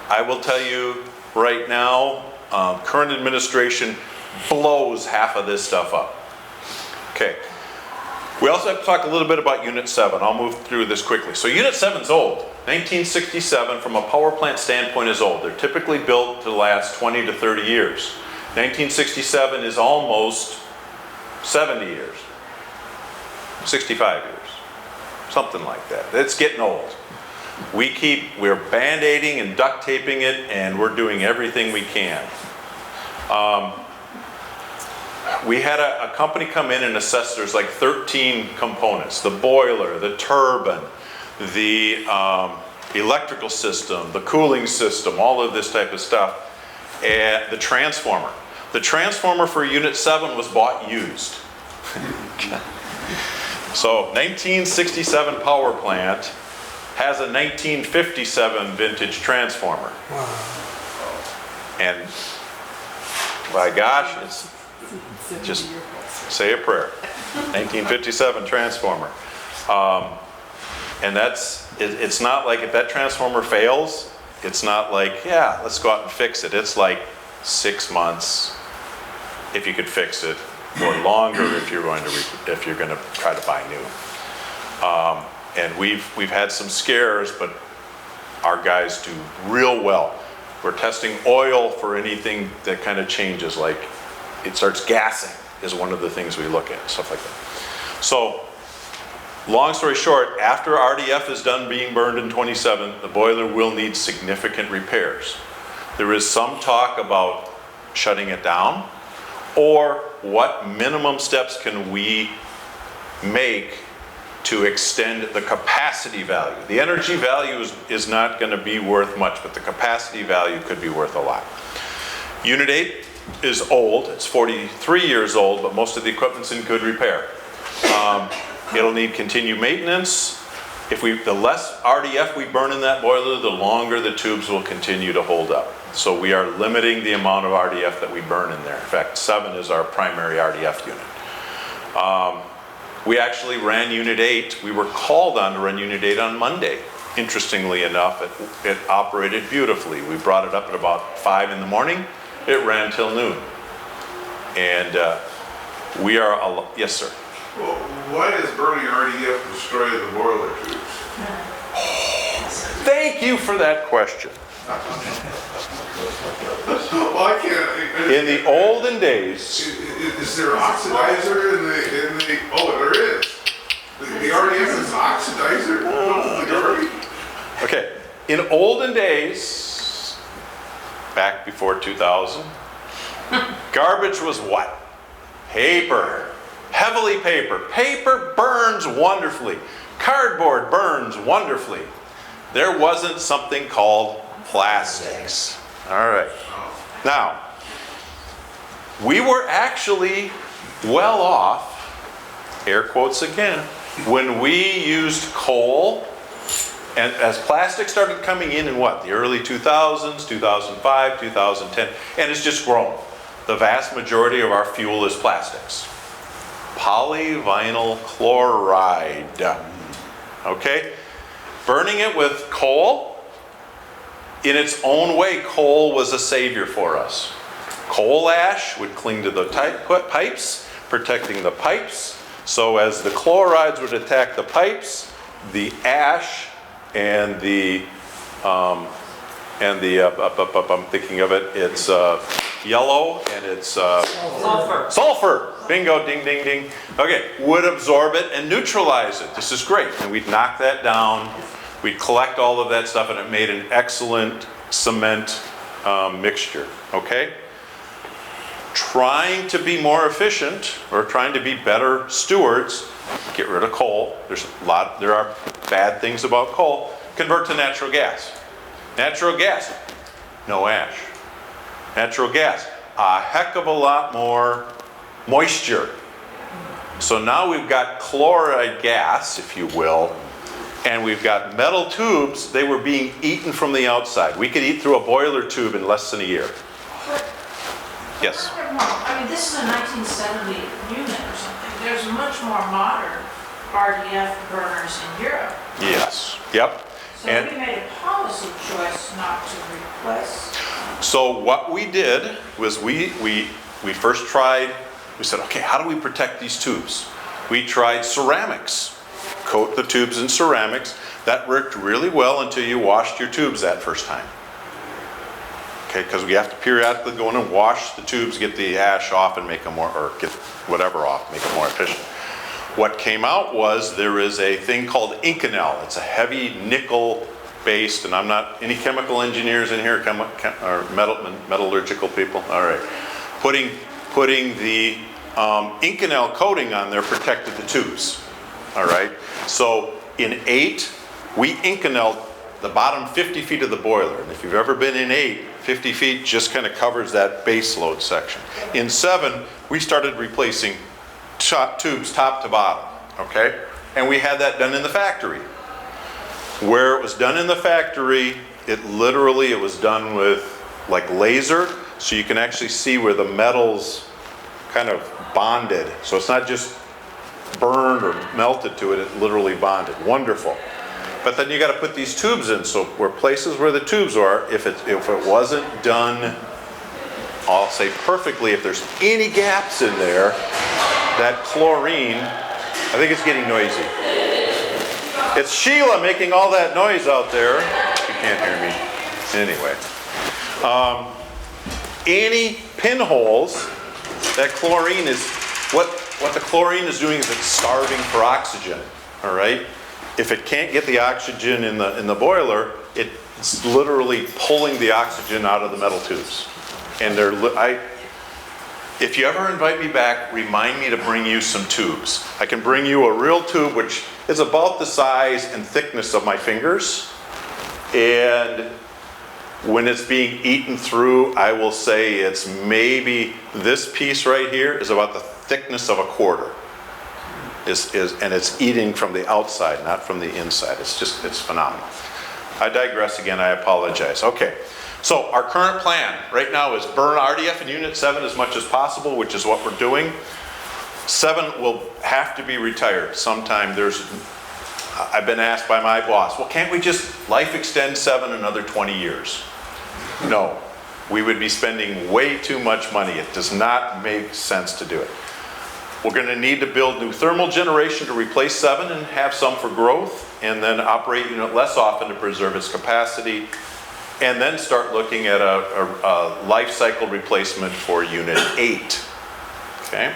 I will tell you right now, current administration blows half of this stuff up. Okay. We also have to talk a little bit about Unit 7. I'll move through this quickly. So Unit 7's old. 1967, from a power plant standpoint, is old. They're typically built to last 20 to 30 years. 1967 is almost 70 years. 65 years. Something like that. It's getting old. We're band-aiding and duct taping it, and we're doing everything we can. We had a company come in and assess, there's like 13 components: the boiler, the turbine, the electrical system, the cooling system, all of this type of stuff, and the transformer. The transformer for Unit 7 was bought used. So 1967 power plant, has a 1957 vintage transformer. And by gosh, it's just say a prayer. 1957 transformer. And it's not like if that transformer fails, it's not like, yeah, let's go out and fix it. It's like 6 months if you could fix it, or longer if you're going to try to buy new. And we've had some scares, but our guys do real well. We're testing oil for anything that kind of changes, like it starts gassing is one of the things we look at, stuff like that. So, long story short, after RDF is done being burned in 27, the boiler will need significant repairs. There is some talk about shutting it down, or what minimum steps can we make to extend the capacity value. The energy value is not going to be worth much, but the capacity value could be worth a lot. Unit 8 is old, it's 43 years old, but most of the equipment's in good repair. It'll need continued maintenance. The less RDF we burn in that boiler, the longer the tubes will continue to hold up. So we are limiting the amount of RDF that we burn in there. In fact, 7 is our primary RDF unit. We actually ran Unit 8. We were called on to run Unit 8 on Monday. Interestingly enough, it operated beautifully. We brought it up at about 5 in the morning. It ran till noon. And we are, yes sir. Well, why does burning RDF destroy the boiler tubes? Thank you for that question. Well, I can't. In the olden days, Is there oxidizer in the? Oh, there is. The RDF is oxidizer. The garbage. okay, in olden days, back before 2000, garbage was what? Paper. Heavily paper. Paper burns wonderfully. Cardboard burns wonderfully. There wasn't something called plastics. All right. Now, we were actually well off, air quotes again, when we used coal, and as plastic started coming in what? The early 2000s, 2005, 2010, and it's just grown. The vast majority of our fuel is plastics. Polyvinyl chloride. Okay? Burning it with coal, in its own way, coal was a savior for us. Coal ash would cling to the pipes, protecting the pipes. So as the chlorides would attack the pipes, the ash and I'm thinking of it, it's yellow and it's Sulfur. sulfur. Bingo, ding, ding, ding. Okay, would absorb it and neutralize it. This is great. And we'd knock that down. We'd collect all of that stuff, and it made an excellent cement mixture. Okay? Trying to be more efficient, or trying to be better stewards, get rid of coal. There are bad things about coal. Convert to natural gas. Natural gas, no ash. Natural gas, a heck of a lot more moisture. So now we've got chloride gas, if you will, and we've got metal tubes. They were being eaten from the outside. We could eat through a boiler tube in less than a year. Yes? I mean, this is a 1970 unit or something. There's much more modern RDF burners in Europe. Yes. Yep. So we made a policy choice not to replace. So what we did was we first tried, we said, okay, how do we protect these tubes? We tried ceramics. Coat the tubes in ceramics. That worked really well until you washed your tubes that first time. Okay, because we have to periodically go in and wash the tubes, get the ash off and make them more, or get whatever off, make them more efficient. What came out was there is a thing called Inconel. It's a heavy nickel based, and I'm not, any chemical engineers in here, or metallurgical people? All right. Putting the Inconel coating on there protected the tubes. All right. So in 8, we Inconel'd the bottom 50 feet of the boiler. And if you've ever been in 8, 50 feet just kind of covers that base load section. In 7, we started replacing tubes top to bottom, okay? And we had that done in the factory. Where it was done in the factory, it was done with like laser, so you can actually see where the metal's kind of bonded. So it's not just burned or melted to it, it literally bonded. Wonderful. But then you got to put these tubes in, so where places where the tubes are, if it wasn't done, I'll say perfectly, if there's any gaps in there, that chlorine, I think it's getting noisy. It's Sheila making all that noise out there. You can't hear me. Anyway. Any pinholes, that chlorine is, what the chlorine is doing is it's starving for oxygen, all right? If it can't get the oxygen in the boiler, it's literally pulling the oxygen out of the metal tubes. And if you ever invite me back, remind me to bring you some tubes. I can bring you a real tube, which is about the size and thickness of my fingers. And when it's being eaten through, I will say it's maybe this piece right here is about the thickness of a quarter. And it's eating from the outside, not from the inside. It's phenomenal. I digress again, I apologize. Okay, so our current plan right now is burn RDF in Unit 7 as much as possible, which is what we're doing. 7 will have to be retired sometime. I've been asked by my boss, well, can't we just life extend 7 another 20 years? No, we would be spending way too much money. It does not make sense to do it. We're going to need to build new thermal generation to replace 7 and have some for growth, and then operate unit less often to preserve its capacity, and then start looking at a life cycle replacement for Unit 8. Okay?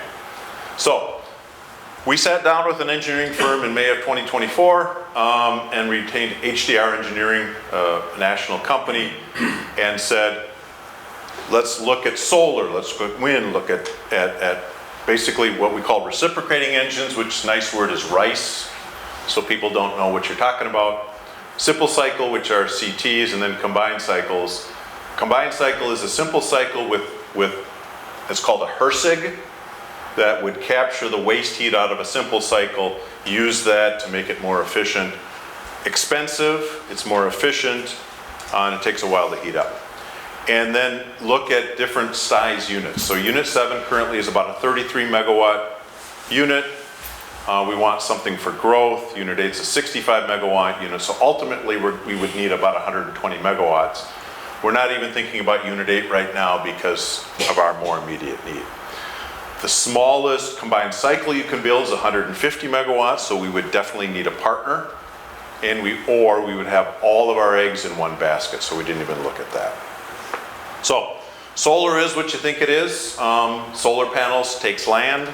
So, we sat down with an engineering firm in May of 2024 and retained HDR Engineering, a national company, and said, let's look at solar, let's look at wind, look at basically what we call reciprocating engines, which nice word is RICE, so people don't know what you're talking about. Simple cycle, which are CTs, and then combined cycles. Combined cycle is a simple cycle with it's called a HRSG, that would capture the waste heat out of a simple cycle, use that to make it more efficient. Expensive, it's more efficient, and it takes a while to heat up. And then look at different size units. So Unit 7 currently is about a 33 megawatt unit. We want something for growth. Unit 8 is a 65 megawatt unit. So ultimately we would need about 120 megawatts. We're not even thinking about Unit 8 right now because of our more immediate need. The smallest combined cycle you can build is 150 megawatts, so we would definitely need a partner. And we would have all of our eggs in one basket, so we didn't even look at that. So, solar is what you think it is. Solar panels takes land,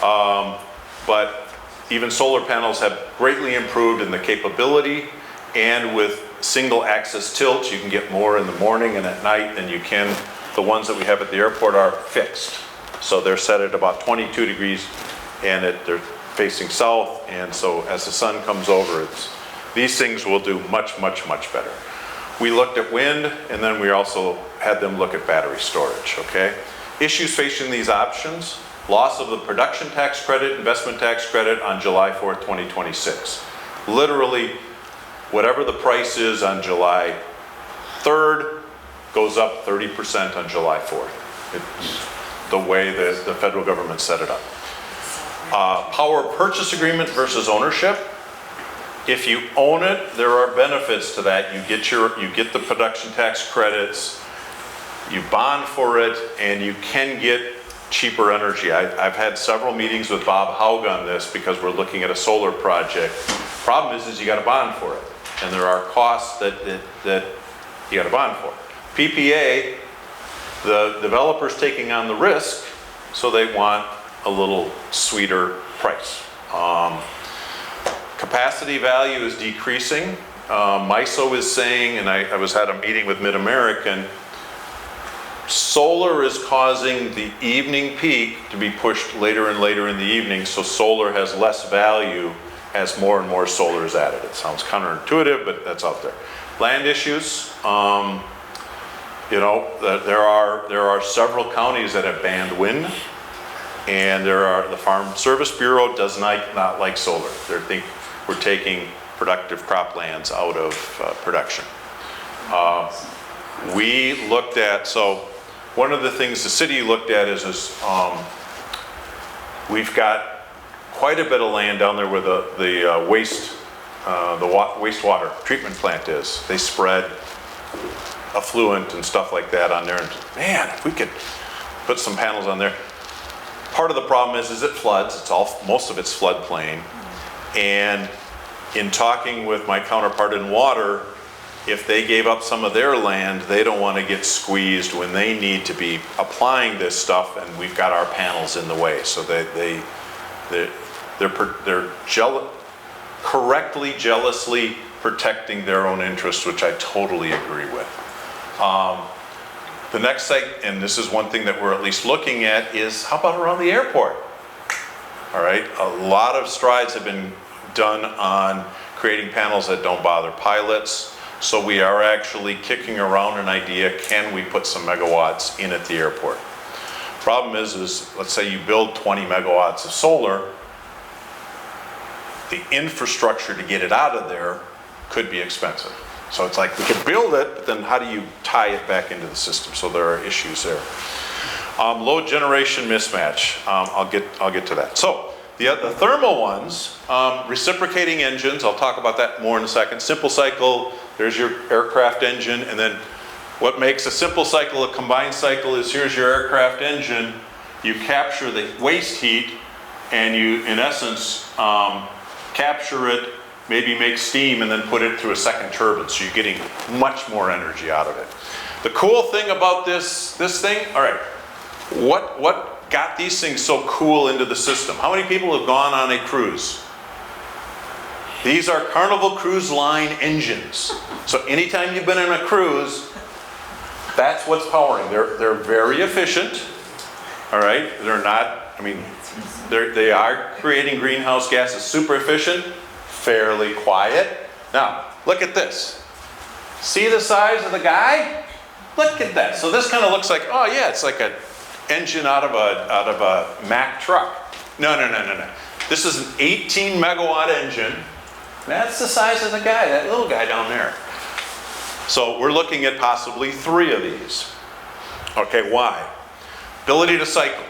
but even solar panels have greatly improved in the capability, and with single axis tilt, you can get more in the morning and at night than you can. The ones that we have at the airport are fixed. So they're set at about 22 degrees and they're facing south, and so as the sun comes over, these things will do much, much, much better. We looked at wind, and then we also had them look at battery storage, okay? Issues facing these options: loss of the production tax credit, investment tax credit on July 4th, 2026. Literally, whatever the price is on July 3rd goes up 30% on July 4th. It's the way that the federal government set it up. Power purchase agreement versus ownership. If you own it, there are benefits to that. You get the production tax credits, you bond for it, and you can get cheaper energy. I've had several meetings with Bob Haug on this because we're looking at a solar project. Problem is you got to bond for it, and there are costs that you got to bond for. PPA, the developer's taking on the risk, so they want a little sweeter price. Capacity value is decreasing. MISO is saying, and I was at a meeting with Mid-American, solar is causing the evening peak to be pushed later and later in the evening, so solar has less value as more and more solar is added. It sounds counterintuitive, but that's out there. Land issues, you know, there are several counties that have banned wind, and the Farm Service Bureau does not like solar. We're taking productive croplands out of production. We looked at, so one of the things the city looked at is we've got quite a bit of land down there where the wastewater treatment plant is. They spread effluent and stuff like that on there, and man, if we could put some panels on there. Part of the problem is it floods. Most of it's floodplain. And in talking with my counterpart in water, if they gave up some of their land, they don't want to get squeezed when they need to be applying this stuff, and we've got our panels in the way. So they're correctly, jealously protecting their own interests, which I totally agree with. The next site, and this is one thing that we're at least looking at, is how about around the airport? All right, a lot of strides have been done on creating panels that don't bother pilots. So we are actually kicking around an idea, can we put some megawatts in at the airport? Problem is let's say you build 20 megawatts of solar, the infrastructure to get it out of there could be expensive. So it's like we could build it, but then how do you tie it back into the system? So there are issues there. Load generation mismatch. I'll get to that. So the thermal ones, reciprocating engines. I'll talk about that more in a second. Simple cycle. There's your aircraft engine, and then what makes a simple cycle a combined cycle is here's your aircraft engine. You capture the waste heat, and you, in essence, capture it. Maybe make steam and then put it through a second turbine, so you're getting much more energy out of it. The cool thing about this thing, all right, what got these things so cool into the system? How many people have gone on a cruise? These are Carnival Cruise Line engines. So anytime you've been in a cruise, that's what's powering. They're very efficient, all right? They're not, I mean, they are creating greenhouse gases, super efficient, fairly quiet. Now, look at this. See the size of the guy? Look at that. So this kind of looks like, oh yeah, it's like an engine out of a Mack truck. No. This is an 18 megawatt engine. That's the size of the guy, that little guy down there. So we're looking at possibly 3 of these. Okay, why? Ability to cycle.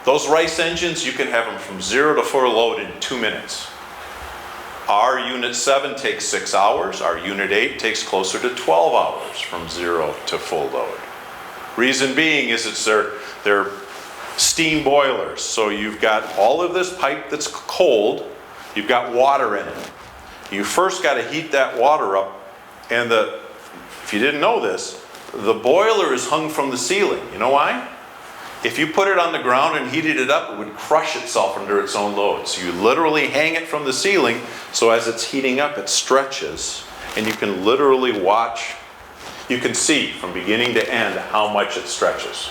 Those Rice engines, you can have them from 0 to full load in 2 minutes. Our Unit 7 takes 6 hours. Our Unit 8 takes closer to 12 hours from 0 to full load. Reason being is they're steam boilers. So you've got all of this pipe that's cold. You've got water in it. You first got to heat that water up. And if you didn't know this, the boiler is hung from the ceiling. You know why? If you put it on the ground and heated it up, it would crush itself under its own load. So you literally hang it from the ceiling, so as it's heating up, it stretches, and you can literally watch, you can see from beginning to end how much it stretches.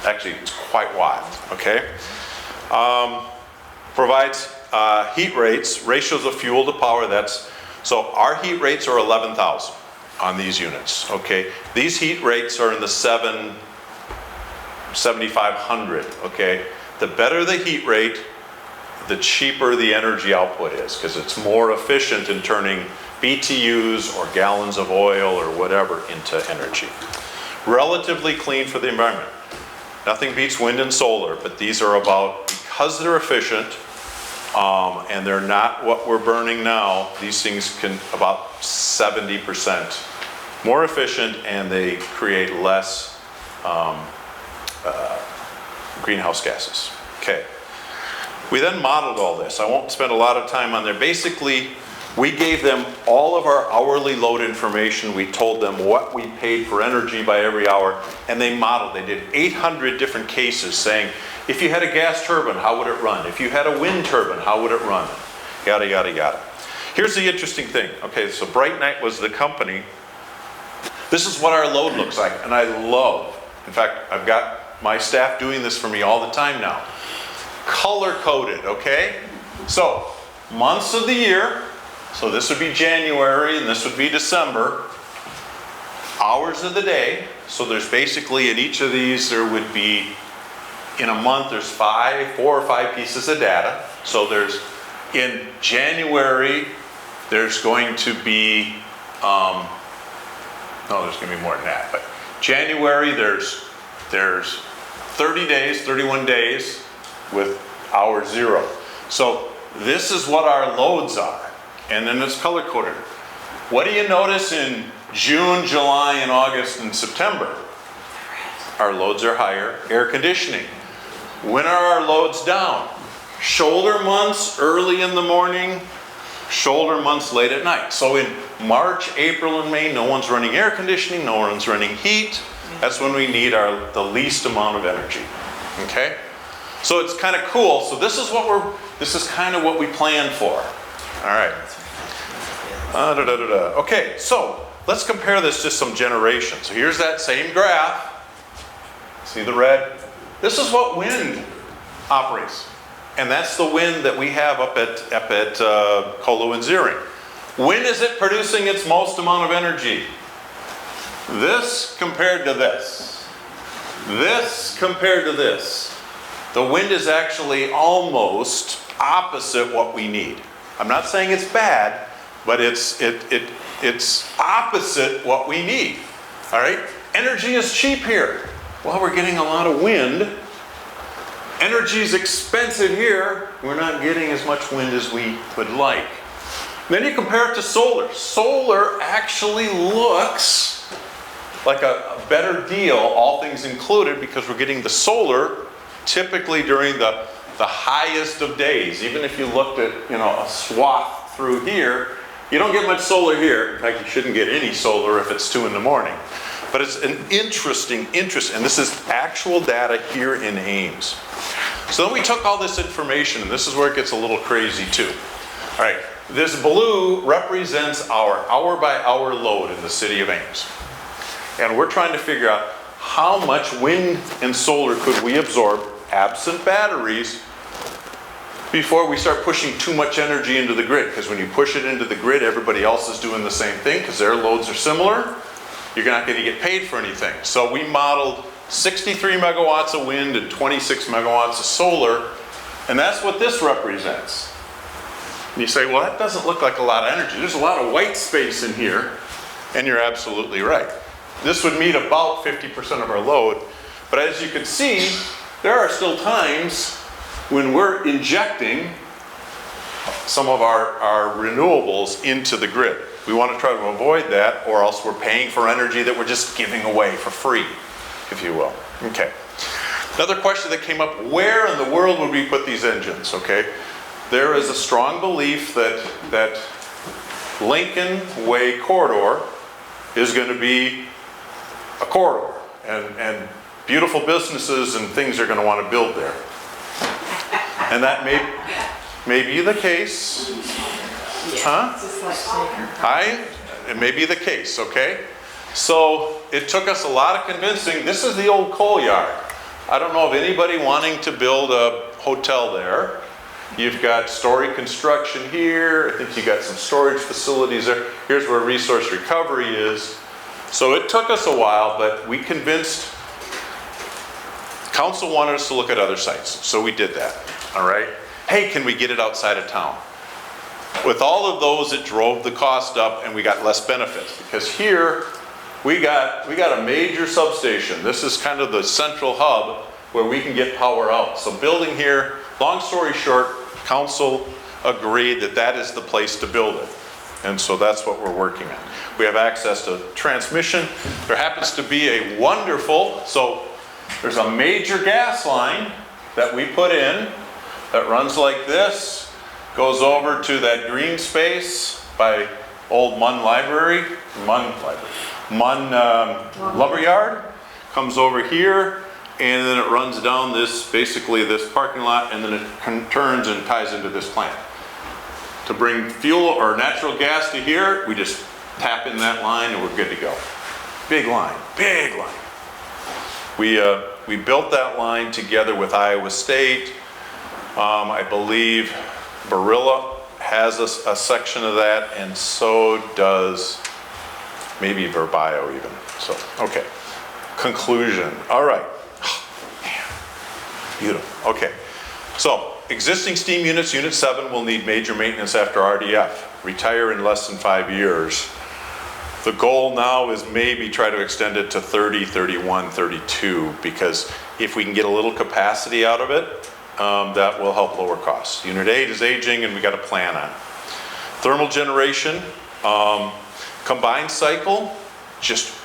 It's quite wild, okay? Provides heat rates, ratios of fuel to power, so our heat rates are 11,000 on these units, okay? These heat rates are in the 7,500, okay? The better the heat rate, the cheaper the energy output is, because it's more efficient in turning BTUs or gallons of oil or whatever into energy. Relatively clean for the environment. Nothing beats wind and solar, but these are because they're efficient, and they're not what we're burning now, these things can about 70% more efficient, and they create less greenhouse gases. Okay. We then modeled all this. I won't spend a lot of time on there. Basically, we gave them all of our hourly load information. We told them what we paid for energy by every hour, and they modeled. They did 800 different cases saying, if you had a gas turbine, how would it run? If you had a wind turbine, how would it run? Yada, yada, yada. Here's the interesting thing. Okay, so Bright Night was the company. This is what our load looks like, and I love, in fact, I've got my staff doing this for me all the time now. Color-coded, okay? So, months of the year, so this would be January and this would be December. Hours of the day, so there's basically in each of these there would be, in a month there's 4 or 5 pieces of data. So there's In January, there's going to be, no, there's going to be more than that, but January, there's 30 days, 31 days with hour 0. So this is what our loads are, and then it's color coded. What do you notice in June, July, and August, and September? Our loads are higher. Air conditioning. When are our loads down? Shoulder months early in the morning, shoulder months late at night. So in March, April, and May, no one's running air conditioning, no one's running heat. That's when we need the least amount of energy. Okay? So it's kind of cool. So this is kind of what we plan for. All right. Okay, so let's compare this to some generations. So here's that same graph. See the red? This is what wind operates. And that's the wind that we have up at Kolu and Ziering. When is it producing its most amount of energy? This compared to this. This compared to this. The wind is actually almost opposite what we need. I'm not saying it's bad, but it's opposite what we need. All right? Energy is cheap here. Well, we're getting a lot of wind. Energy is expensive here. We're not getting as much wind as we would like. Then you compare it to solar. Solar actually looks like a better deal, all things included, because we're getting the solar typically during the highest of days. Even if you looked at, a swath through here, you don't get much solar here. In fact, you shouldn't get any solar if it's 2 in the morning. But it's an interesting, and this is actual data here in Ames. So then we took all this information, and this is where it gets a little crazy too. All right, this blue represents our hour-by-hour load in the city of Ames. And we're trying to figure out how much wind and solar could we absorb, absent batteries, before we start pushing too much energy into the grid. Because when you push it into the grid, everybody else is doing the same thing because their loads are similar. You're not going to get paid for anything. So we modeled 63 megawatts of wind and 26 megawatts of solar, and that's what this represents. And you say, well, that doesn't look like a lot of energy. There's a lot of white space in here, and you're absolutely right. This would meet about 50% of our load, but as you can see, there are still times when we're injecting some of our renewables into the grid. We want to try to avoid that, or else we're paying for energy that we're just giving away for free, if you will. Okay. Another question that came up, where in the world would we put these engines? Okay. There is a strong belief that Lincoln Way corridor is going to be a corridor, and beautiful businesses and things are going to want to build there. And that may be the case. Huh? It may be the case, okay? So it took us a lot of convincing. This is the old coal yard. I don't know of anybody wanting to build a hotel there. You've got story construction here. I think you got some storage facilities there. Here's where resource recovery is. So it took us a while, but we convinced, council wanted us to look at other sites. So we did that, all right? Hey, can we get it outside of town? With all of those, it drove the cost up and we got less benefits, because here we got a major substation. This is kind of the central hub where we can get power out. So building here, long story short, council agreed that that is the place to build it. And so that's what we're working on. We have access to transmission. There happens to be a wonderful, so there's a major gas line that we put in that runs like this, goes over to that green space by old Munn Lumberyard, comes over here, and then it runs down basically this parking lot, and then it turns and ties into this plant. To bring fuel or natural gas to here, we just tap in that line and we're good to go. Big line, big line. We built that line together with Iowa State. I believe Barilla has a section of that, and so does maybe Verbio even. So, okay. Conclusion. All right. Oh, man. Beautiful. Okay. So, existing steam units, Unit 7 will need major maintenance after RDF, retire in less than 5 years. The goal now is maybe try to extend it to 30, 31, 32, because if we can get a little capacity out of it, that will help lower costs. Unit 8 is aging and we got a plan on it. Thermal generation, combined cycle, just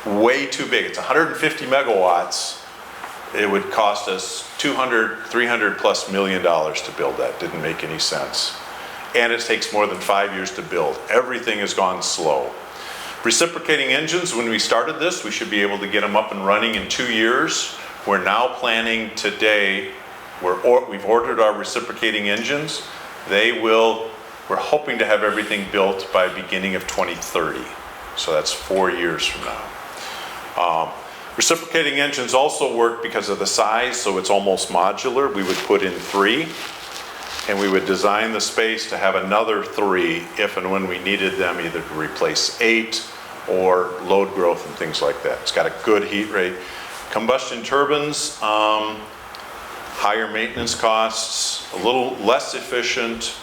way too big. It's 150 megawatts. It would cost us 200, 300 plus million dollars to build that. Didn't make any sense. And it takes more than 5 years to build. Everything has gone slow. Reciprocating engines, when we started this, we should be able to get them up and running in 2 years. We're now planning today, we've ordered our reciprocating engines. We're hoping to have everything built by beginning of 2030. So that's 4 years from now. Reciprocating engines also work because of the size, so it's almost modular. We would put in 3, and we would design the space to have another 3 if and when we needed them, either to replace 8 or load growth and things like that. It's got a good heat rate. Combustion turbines, higher maintenance costs, a little less efficient,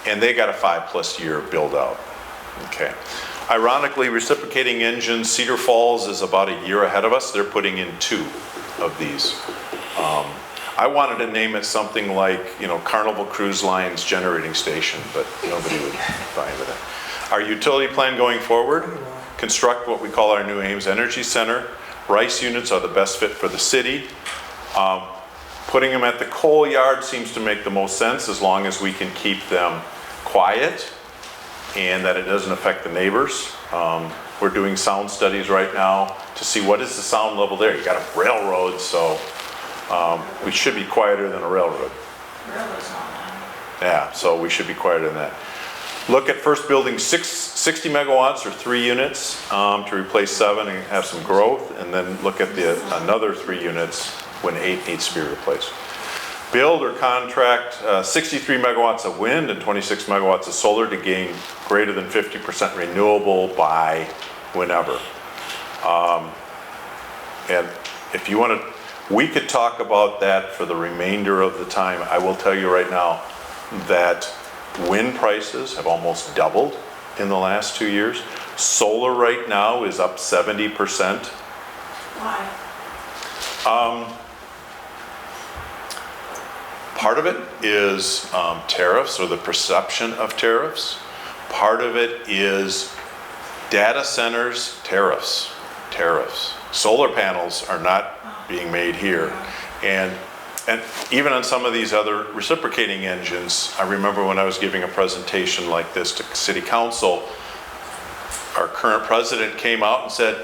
and they got a 5+ year build out. Okay. Ironically, reciprocating engines, Cedar Falls is about a year ahead of us. They're putting in 2 of these. I wanted to name it something like, Carnival Cruise Line's generating station, but nobody would buy into that. Our utility plan going forward, construct what we call our new Ames Energy Center. RICE units are the best fit for the city. Putting them at the coal yard seems to make the most sense as long as we can keep them quiet and that it doesn't affect the neighbors. We're doing sound studies right now to see what is the sound level there. You got a railroad, so we should be quieter than a railroad. Railroad's not loud. Yeah, so we should be quieter than that. Look at first building 60 megawatts or 3 units to replace 7 and have some growth, and then look at another 3 units when 8 needs to be replaced. Build or contract 63 megawatts of wind and 26 megawatts of solar to gain greater than 50% renewable by whenever. And if you want to, we could talk about that for the remainder of the time. I will tell you right now that wind prices have almost doubled in the last 2 years. Solar right now is up 70%. Why? Part of it is tariffs or the perception of tariffs. Part of it is data centers, tariffs. Solar panels are not being made here. And even on some of these other reciprocating engines, I remember when I was giving a presentation like this to City Council, our current president came out and said,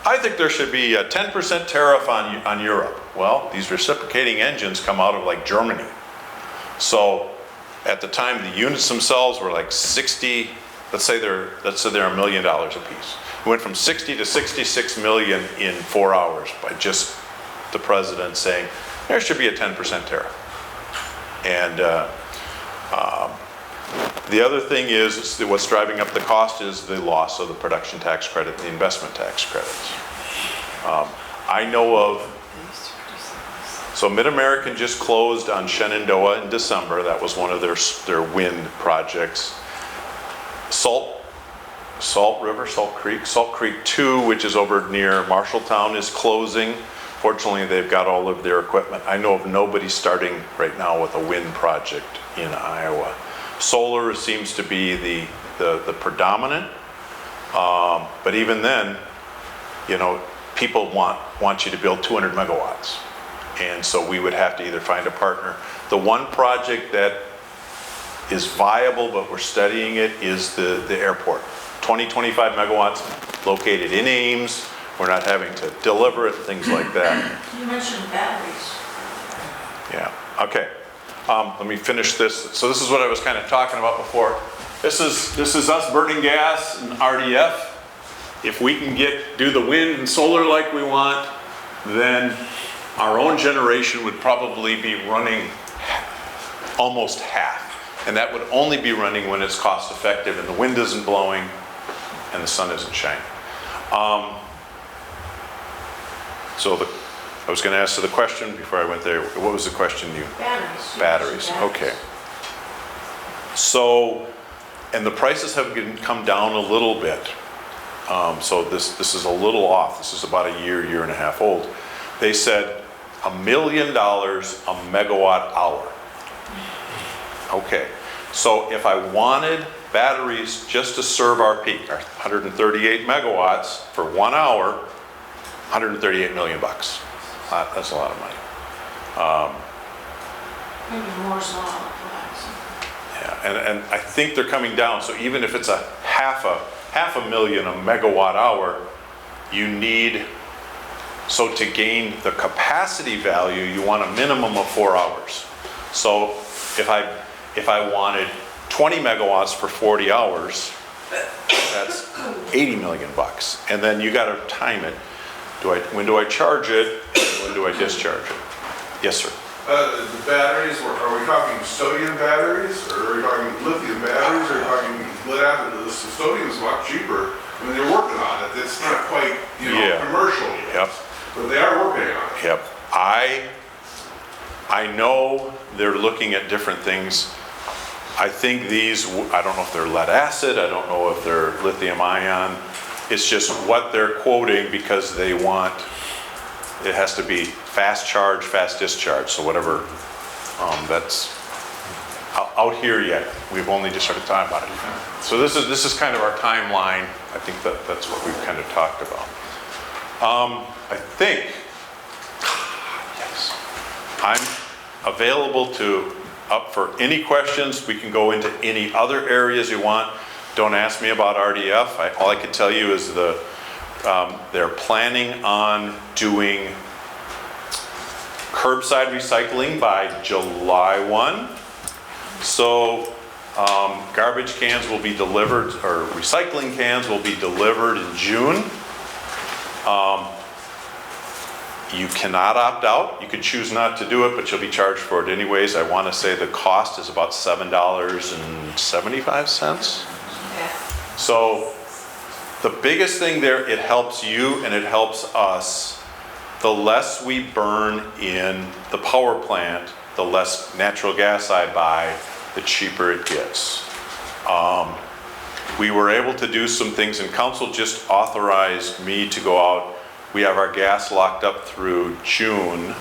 I think there should be a 10% tariff on Europe. Well, these reciprocating engines come out of like Germany. So at the time, the units themselves were like 60, let's say they're $1 million a piece. It went from 60 to 66 million in 4 hours by just the president saying, there should be a 10% tariff. And the other thing is what's driving up the cost is the loss of the production tax credit and the investment tax credits. I know of, so Mid-American just closed on Shenandoah in December. That was one of their wind projects. Salt Creek 2, which is over near Marshalltown, is closing. Fortunately, they've got all of their equipment. I know of nobody starting right now with a wind project in Iowa. Solar seems to be the predominant, but even then, people want you to build 200 megawatts. And so we would have to either find a partner. The one project that is viable, but we're studying it, is the airport. 25 megawatts located in Ames. We're not having to deliver it, things like that. You mentioned batteries. Yeah, okay. Let me finish this. So this is what I was kind of talking about before. This is us burning gas and RDF. If we can do the wind and solar like we want, then our own generation would probably be running almost half. And that would only be running when it's cost effective and the wind isn't blowing and the sun isn't shining. So I was going to answer the question before I went there. What was the question you? Batteries. Batteries, okay. So, and the prices have come down a little bit. So this is a little off. This is about a year and a half old. They said $1 million a megawatt hour. Okay, so if I wanted batteries just to serve our peak, our 138 megawatts for 1 hour, 138 million bucks. That's a lot of money. Maybe more so all at once. Yeah, and I think they're coming down. So even if it's a half a million a megawatt hour, you need, so to gain the capacity value, you want a minimum of 4 hours. So if I wanted 20 megawatts for 40 hours, that's 80 million bucks. And then you got to time it. When do I charge it? When do I discharge it? Yes, sir. The batteries, are we talking sodium batteries, or are we talking lithium batteries, or are we talking lead acid? The sodium is a lot cheaper. I mean, they're working on it. It's not quite, Yeah. commercial yet. Yep. But they are working on it. Yep. I know they're looking at different things. I think these, I don't know if they're lead acid, I don't know if they're lithium ion. It's just what they're quoting because they want, it has to be fast charge, fast discharge. So whatever, that's out here yet. We've only just started talking about it. So this is kind of our timeline. I think that's what we've kind of talked about. I think, yes, I'm available up for any questions. We can go into any other areas you want. Don't ask me about RDF. All I can tell you is they're planning on doing curbside recycling by July 1. So garbage cans will be delivered, or recycling cans will be delivered in June. You cannot opt out. You could choose not to do it, but you'll be charged for it anyways. I want to say the cost is about $7.75. So the biggest thing there, it helps you and it helps us. The less we burn in the power plant, the less natural gas I buy, the cheaper it gets. We were able to do some things, and council just authorized me to go out. We have our gas locked up through June.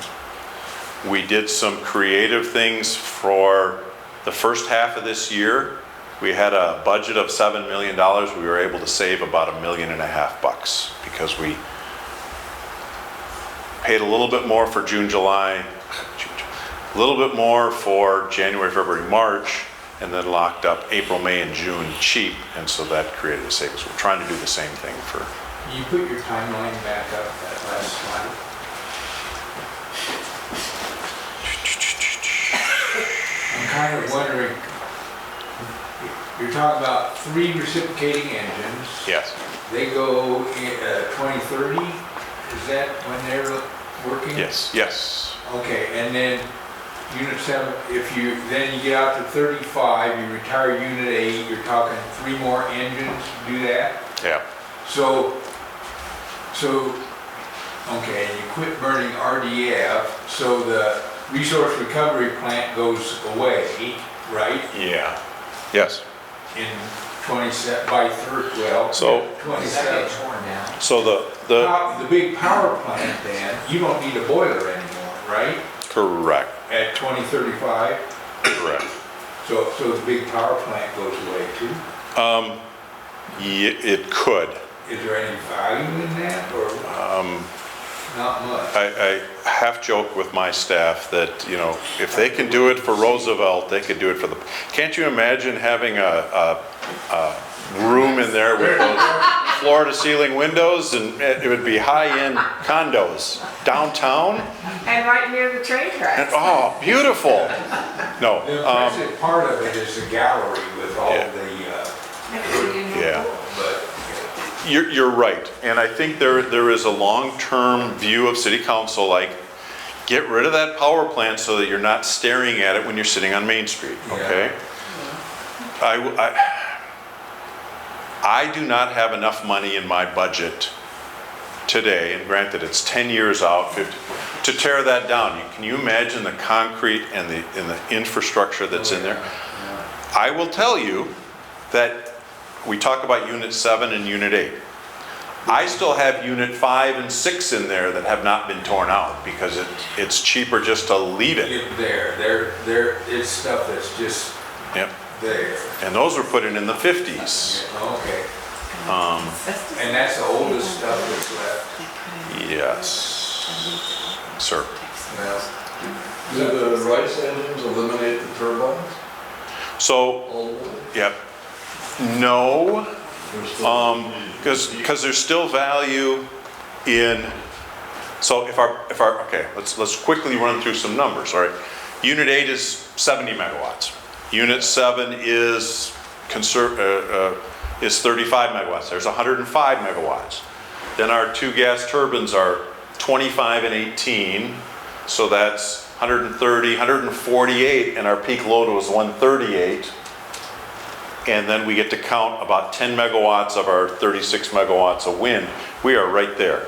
We did some creative things for the first half of this year. We had a budget of $7 million. We were able to save about $1.5 million because we paid a little bit more for June, July, a little bit more for January, February, March, and then locked up April, May, and June cheap, and so that created a savings. We're trying to do the same thing for. Can you put your timeline back up, that last slide? I'm kind of wondering, you're talking about 3 reciprocating engines. Yes. They go in 2030, is that when they're working? Yes, yes. Okay, and then Unit 7, then you get out to 35, you retire Unit 8, you're talking 3 more engines to do that? Yeah. So, okay, and you quit burning RDF, so the resource recovery plant goes away, right? Yeah. Yes. In 27, by third, well, So- 27. torn down. So the The big power plant then, you don't need a boiler anymore, right? correct, At 2035, correct. so the big power plant goes away too? It could. Is there any value in that, or not much? I half joke with my staff that, if they can do it for Roosevelt, they could do it for the, can't you imagine having a room in there with those floor to ceiling windows, and it would be high-end condos downtown? And right near the train And, tracks. oh, beautiful. No, The impressive part of it is the gallery with all Yeah. Yeah. but you're right. And I think there is a long-term view of city council, like, get rid of that power plant so that you're not staring at it when you're sitting on Main Street, okay? I do not have enough money in my budget today, and granted, it's 10 years out, 50, to tear that down. Can you imagine the concrete and the infrastructure that's in there? I will tell you that we talk about Unit 7 and Unit 8. I still have Unit 5 and 6 in there that have not been torn out because it's cheaper just to leave it. There is stuff that's just Yep. there. And those were put in the 50s. Okay. And that's the oldest stuff that's left. Yes, sir. Well, Do the Rice engines eliminate the turbines? So, All of them? yep. No, They're still- because there's still value in, so if our, okay, let's quickly run through some numbers, all right? Unit 8 is 70 megawatts. Unit 7 is 35 megawatts. There's 105 megawatts. Then our 2 gas turbines are 25 and 18, so that's 130, 148, and our peak load was 138. And then we get to count about 10 megawatts of our 36 megawatts of wind. We are right there.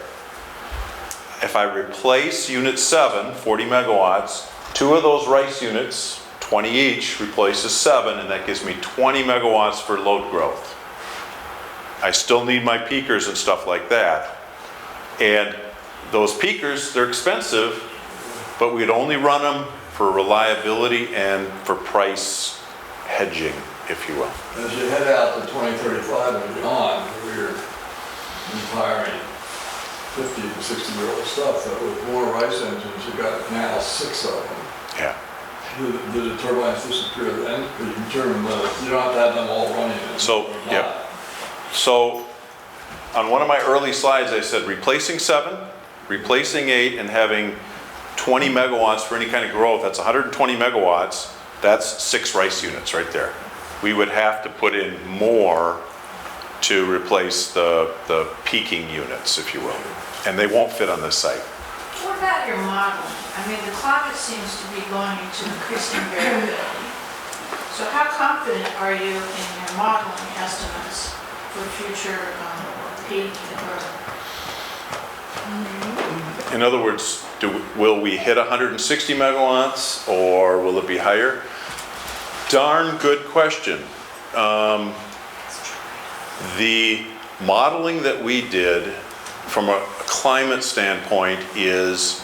If I replace Unit 7, 40 megawatts, 2 of those Rice units, 20 each, replaces 7, and that gives me 20 megawatts for load growth. I still need my peakers and stuff like that. And those peakers, they're expensive, but we'd only run them for reliability and for price hedging, if you will. As you head out to 2035 and beyond, we're retiring 50 to 60-year-old stuff, that with more Rice engines, you've got now 6 of them. Yeah. Do the turbines disappear then? Because you can turn them, you don't have to have them all running. So, yep. So, on one of my early slides, I said replacing 7, replacing 8, and having 20 megawatts for any kind of growth. That's 120 megawatts. That's 6 Rice units right there. We would have to put in more to replace the peaking units, if you will. And they won't fit on this site. What about your modeling? I mean, the climate seems to be going into increasing variability. So how confident are you in your modeling estimates for future peak or? In other words, will we hit 160 megawatts or will it be higher? Darn good question. The modeling that we did from a climate standpoint is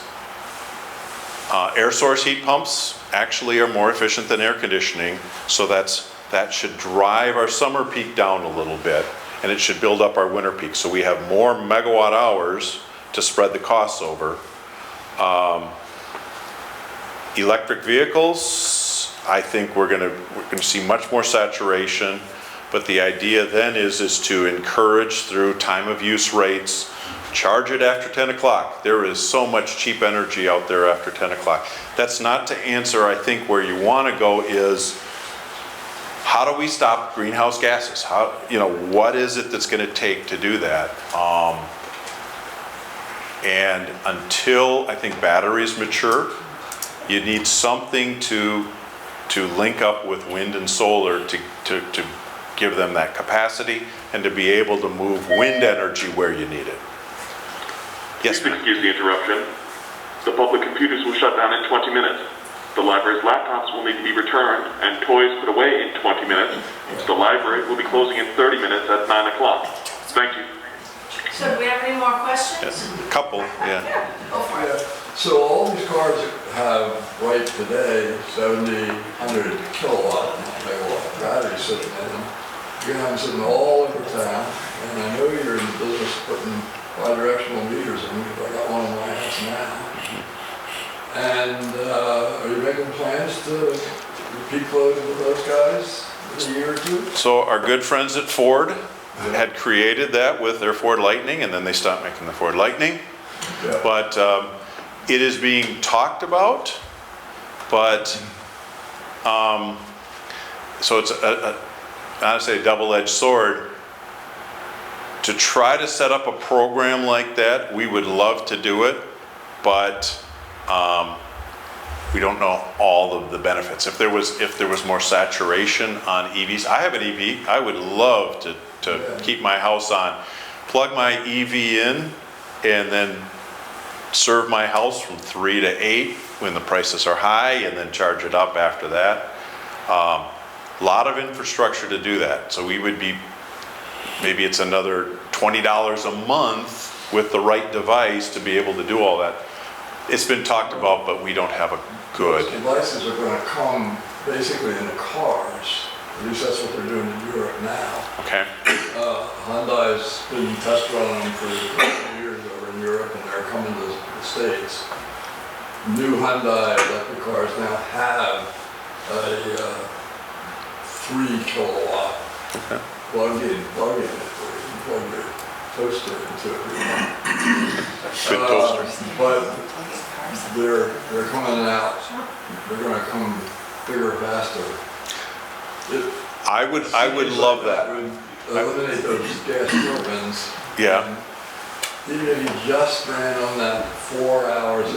air source heat pumps actually are more efficient than air conditioning, so that should drive our summer peak down a little bit, and it should build up our winter peak. So we have more megawatt hours to spread the costs over. Electric vehicles, I think we're going to see much more saturation, but the idea then is to encourage through time of use rates. Charge it after 10 o'clock. There is so much cheap energy out there after 10 o'clock. That's not to answer, I think, where you want to go is, how do we stop greenhouse gases? What is it that's going to take to do that? And until I think batteries mature, you need something to link up with wind and solar to give them that capacity and to be able to move wind energy where you need it. Yes, Please excuse the interruption. The public computers will shut down in 20 minutes. The library's laptops will need to be returned and toys put away in 20 minutes. The library will be closing in 30 minutes at 9 o'clock. Thank you. So do we have any more questions? yes, a couple, yeah. Yeah, go for it. So all these cars that have right today 70, 100 kilowatt, megawatt batteries sitting in them, you're gonna have them sitting all over town, and I know you're in the business of putting bi-directional meters in, because I got one in my house now. And are you making plans to peak load with those guys in a year or two? So our good friends at Ford had created that with their Ford Lightning, and then they stopped making the Ford Lightning. Yeah. But it is being talked about, but so it's honestly a double-edged sword. To try to set up a program like that, we would love to do it, but we don't know all of the benefits. If there was more saturation on EVs, I have an EV. I would love to keep my house on, plug my EV in, and then serve my house from 3 to 8 when the prices are high, and then charge it up after that. Lot of infrastructure to do that. So we would be, maybe it's another $20 a month with the right device to be able to do all that. It's been talked about, but we don't have a Those good. devices are gonna come basically in the cars. At least that's what they're doing in Europe now. Okay. Hyundai's been test running them for years over in Europe, and they're coming to the States. New Hyundai electric cars now have a 3 kilowatt plug-in it where you can plug your toaster into it. Good toaster. But they're coming out, they're gonna come bigger, faster. I would love that. Would eliminate those gas turbines. Yeah. Even if you just ran on that 4 hours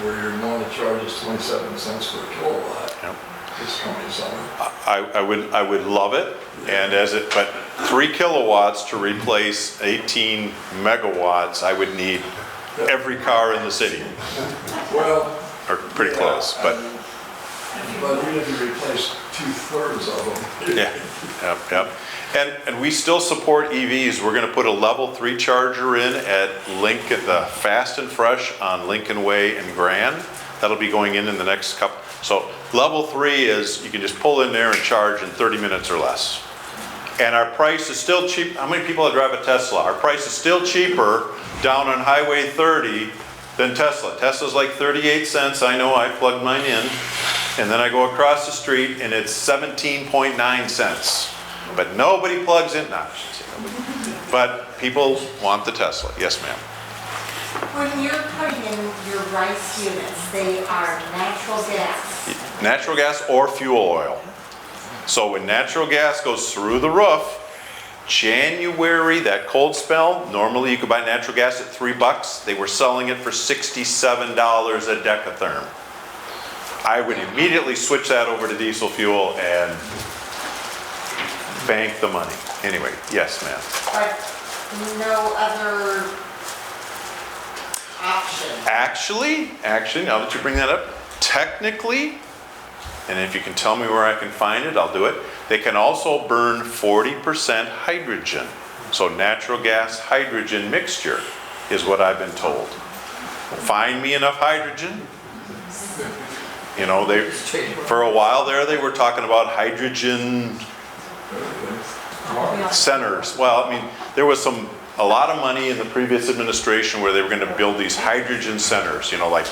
where your normal charge is 27 cents per kilowatt, Yep. this coming summer. I would love it, and but 3 kilowatts to replace 18 megawatts, I would need every car in the city, Well. or pretty close, but But even if you replace 2/3 of them. yeah, yep. And we still support EVs. We're gonna put a level 3 charger in at the Fast and Fresh on Lincoln Way and Grand. That'll be going in the next couple. So level 3 is, you can just pull in there and charge in 30 minutes or less. And our price is still cheap. How many people drive a Tesla? Our price is still cheaper down on Highway 30 than Tesla. Tesla's like 38 cents. I know, I plugged mine in. And then I go across the street and it's 17.9 cents. But nobody plugs in, no, I shouldn't say nobody. But people want the Tesla. Yes, ma'am. When you're putting in your rice units, they are natural gas. Natural gas or fuel oil. So when natural gas goes through the roof, January, that cold spell, normally you could buy natural gas at $3. They were selling it for $67 a decatherm. I would immediately switch that over to diesel fuel and bank the money. Anyway, yes, ma'am. But no other option. Actually, now that you bring that up, technically, and if you can tell me where I can find it, I'll do it. They can also burn 40% hydrogen. So natural gas hydrogen mixture is what I've been told. Find me enough hydrogen. You know, for a while there, they were talking about hydrogen centers. Well, I mean, there was a lot of money in the previous administration where they were going to build these hydrogen centers, you know, like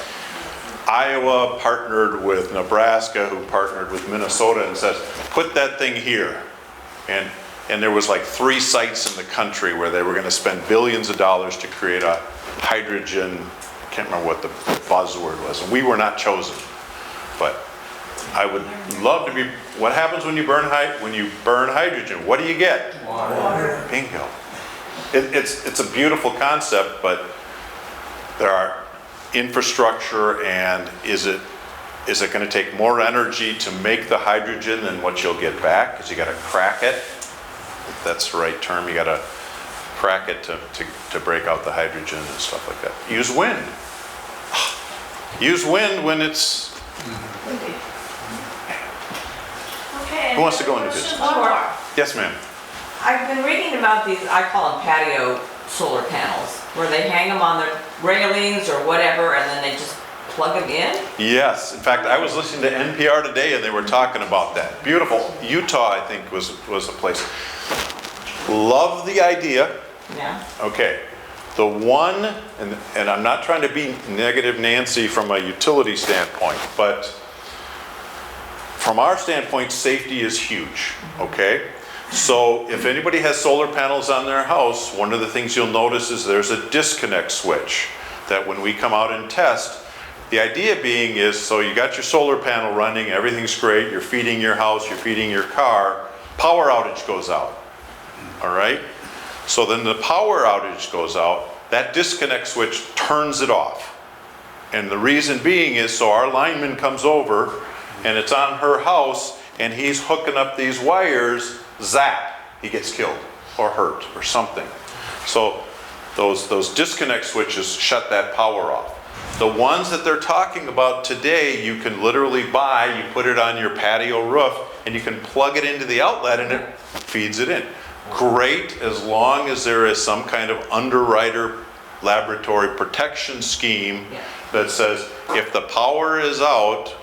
Iowa partnered with Nebraska, who partnered with Minnesota, and says, put that thing here. And there was like 3 sites in the country where they were going to spend billions of dollars to create a hydrogen, I can't remember what the buzzword was, and we were not chosen. But I would love to be, what happens when you burn hydrogen? What do you get? Water. Bingo. It's a beautiful concept, but there are infrastructure, and is it going to take more energy to make the hydrogen than what you'll get back? Because you got to crack it. If that's the right term, you got to crack it to break out the hydrogen and stuff like that. Use wind. Use wind when it's. Okay. Who wants to go into business? One more. Yes, ma'am. I've been reading about these, I call them patio solar panels, where they hang them on their railings or whatever, and then they just plug them in? Yes. In fact, I was listening to NPR today, and they were talking about that. Beautiful. Utah, I think, was a place. Love the idea. Yeah. Okay. The one, and I'm not trying to be negative Nancy from a utility standpoint, but from our standpoint, safety is huge, okay? So if anybody has solar panels on their house, one of the things you'll notice is there's a disconnect switch that when we come out and test, the idea being is, so you got your solar panel running, everything's great, you're feeding your house, you're feeding your car, power outage goes out, all right? So then the power outage goes out, that disconnect switch turns it off. And the reason being is so our lineman comes over and it's on her house and he's hooking up these wires, zap, he gets killed or hurt or something. So those disconnect switches shut that power off. The ones that they're talking about today, you can literally buy, you put it on your patio roof, and you can plug it into the outlet and it feeds it in. Great, as long as there is some kind of underwriter laboratory protection scheme that says, if the power is out,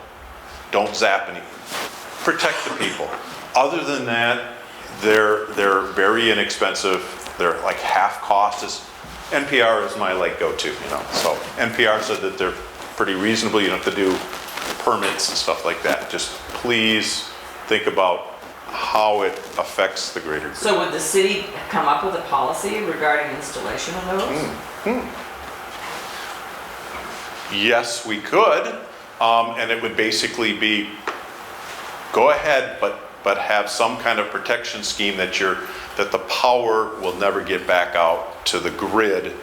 don't zap anything. Protect the people. Other than that, they're very inexpensive. They're like half cost. NPR is my like go-to, you know. So NPR said that they're pretty reasonable. You don't have to do permits and stuff like that. Just please think about how it affects the greater good. So would the city come up with a policy regarding installation of those? Yes, we could, and it would basically be, go ahead, but have some kind of protection scheme that the power will never get back out to the grid,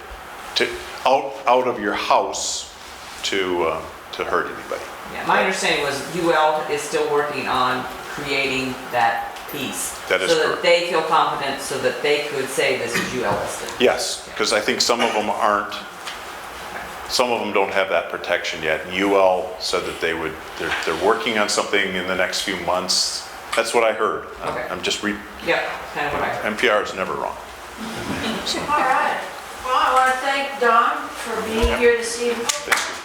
out of your house to hurt anybody. Yeah, my understanding was UL is still working on creating that piece. That is so correct. that they feel confident, so that they could say this is UL listed. Yes, because I think some of them aren't. Some of them don't have that protection yet. And UL said that they're working on something in the next few months. That's what I heard. Okay. I'm just Yep, kind of what I heard. NPR is never wrong. All right. Well, I want to thank Don for being here this evening. Thank you.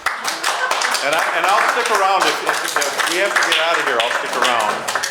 And I'll stick around if we have to get out of here. I'll stick around.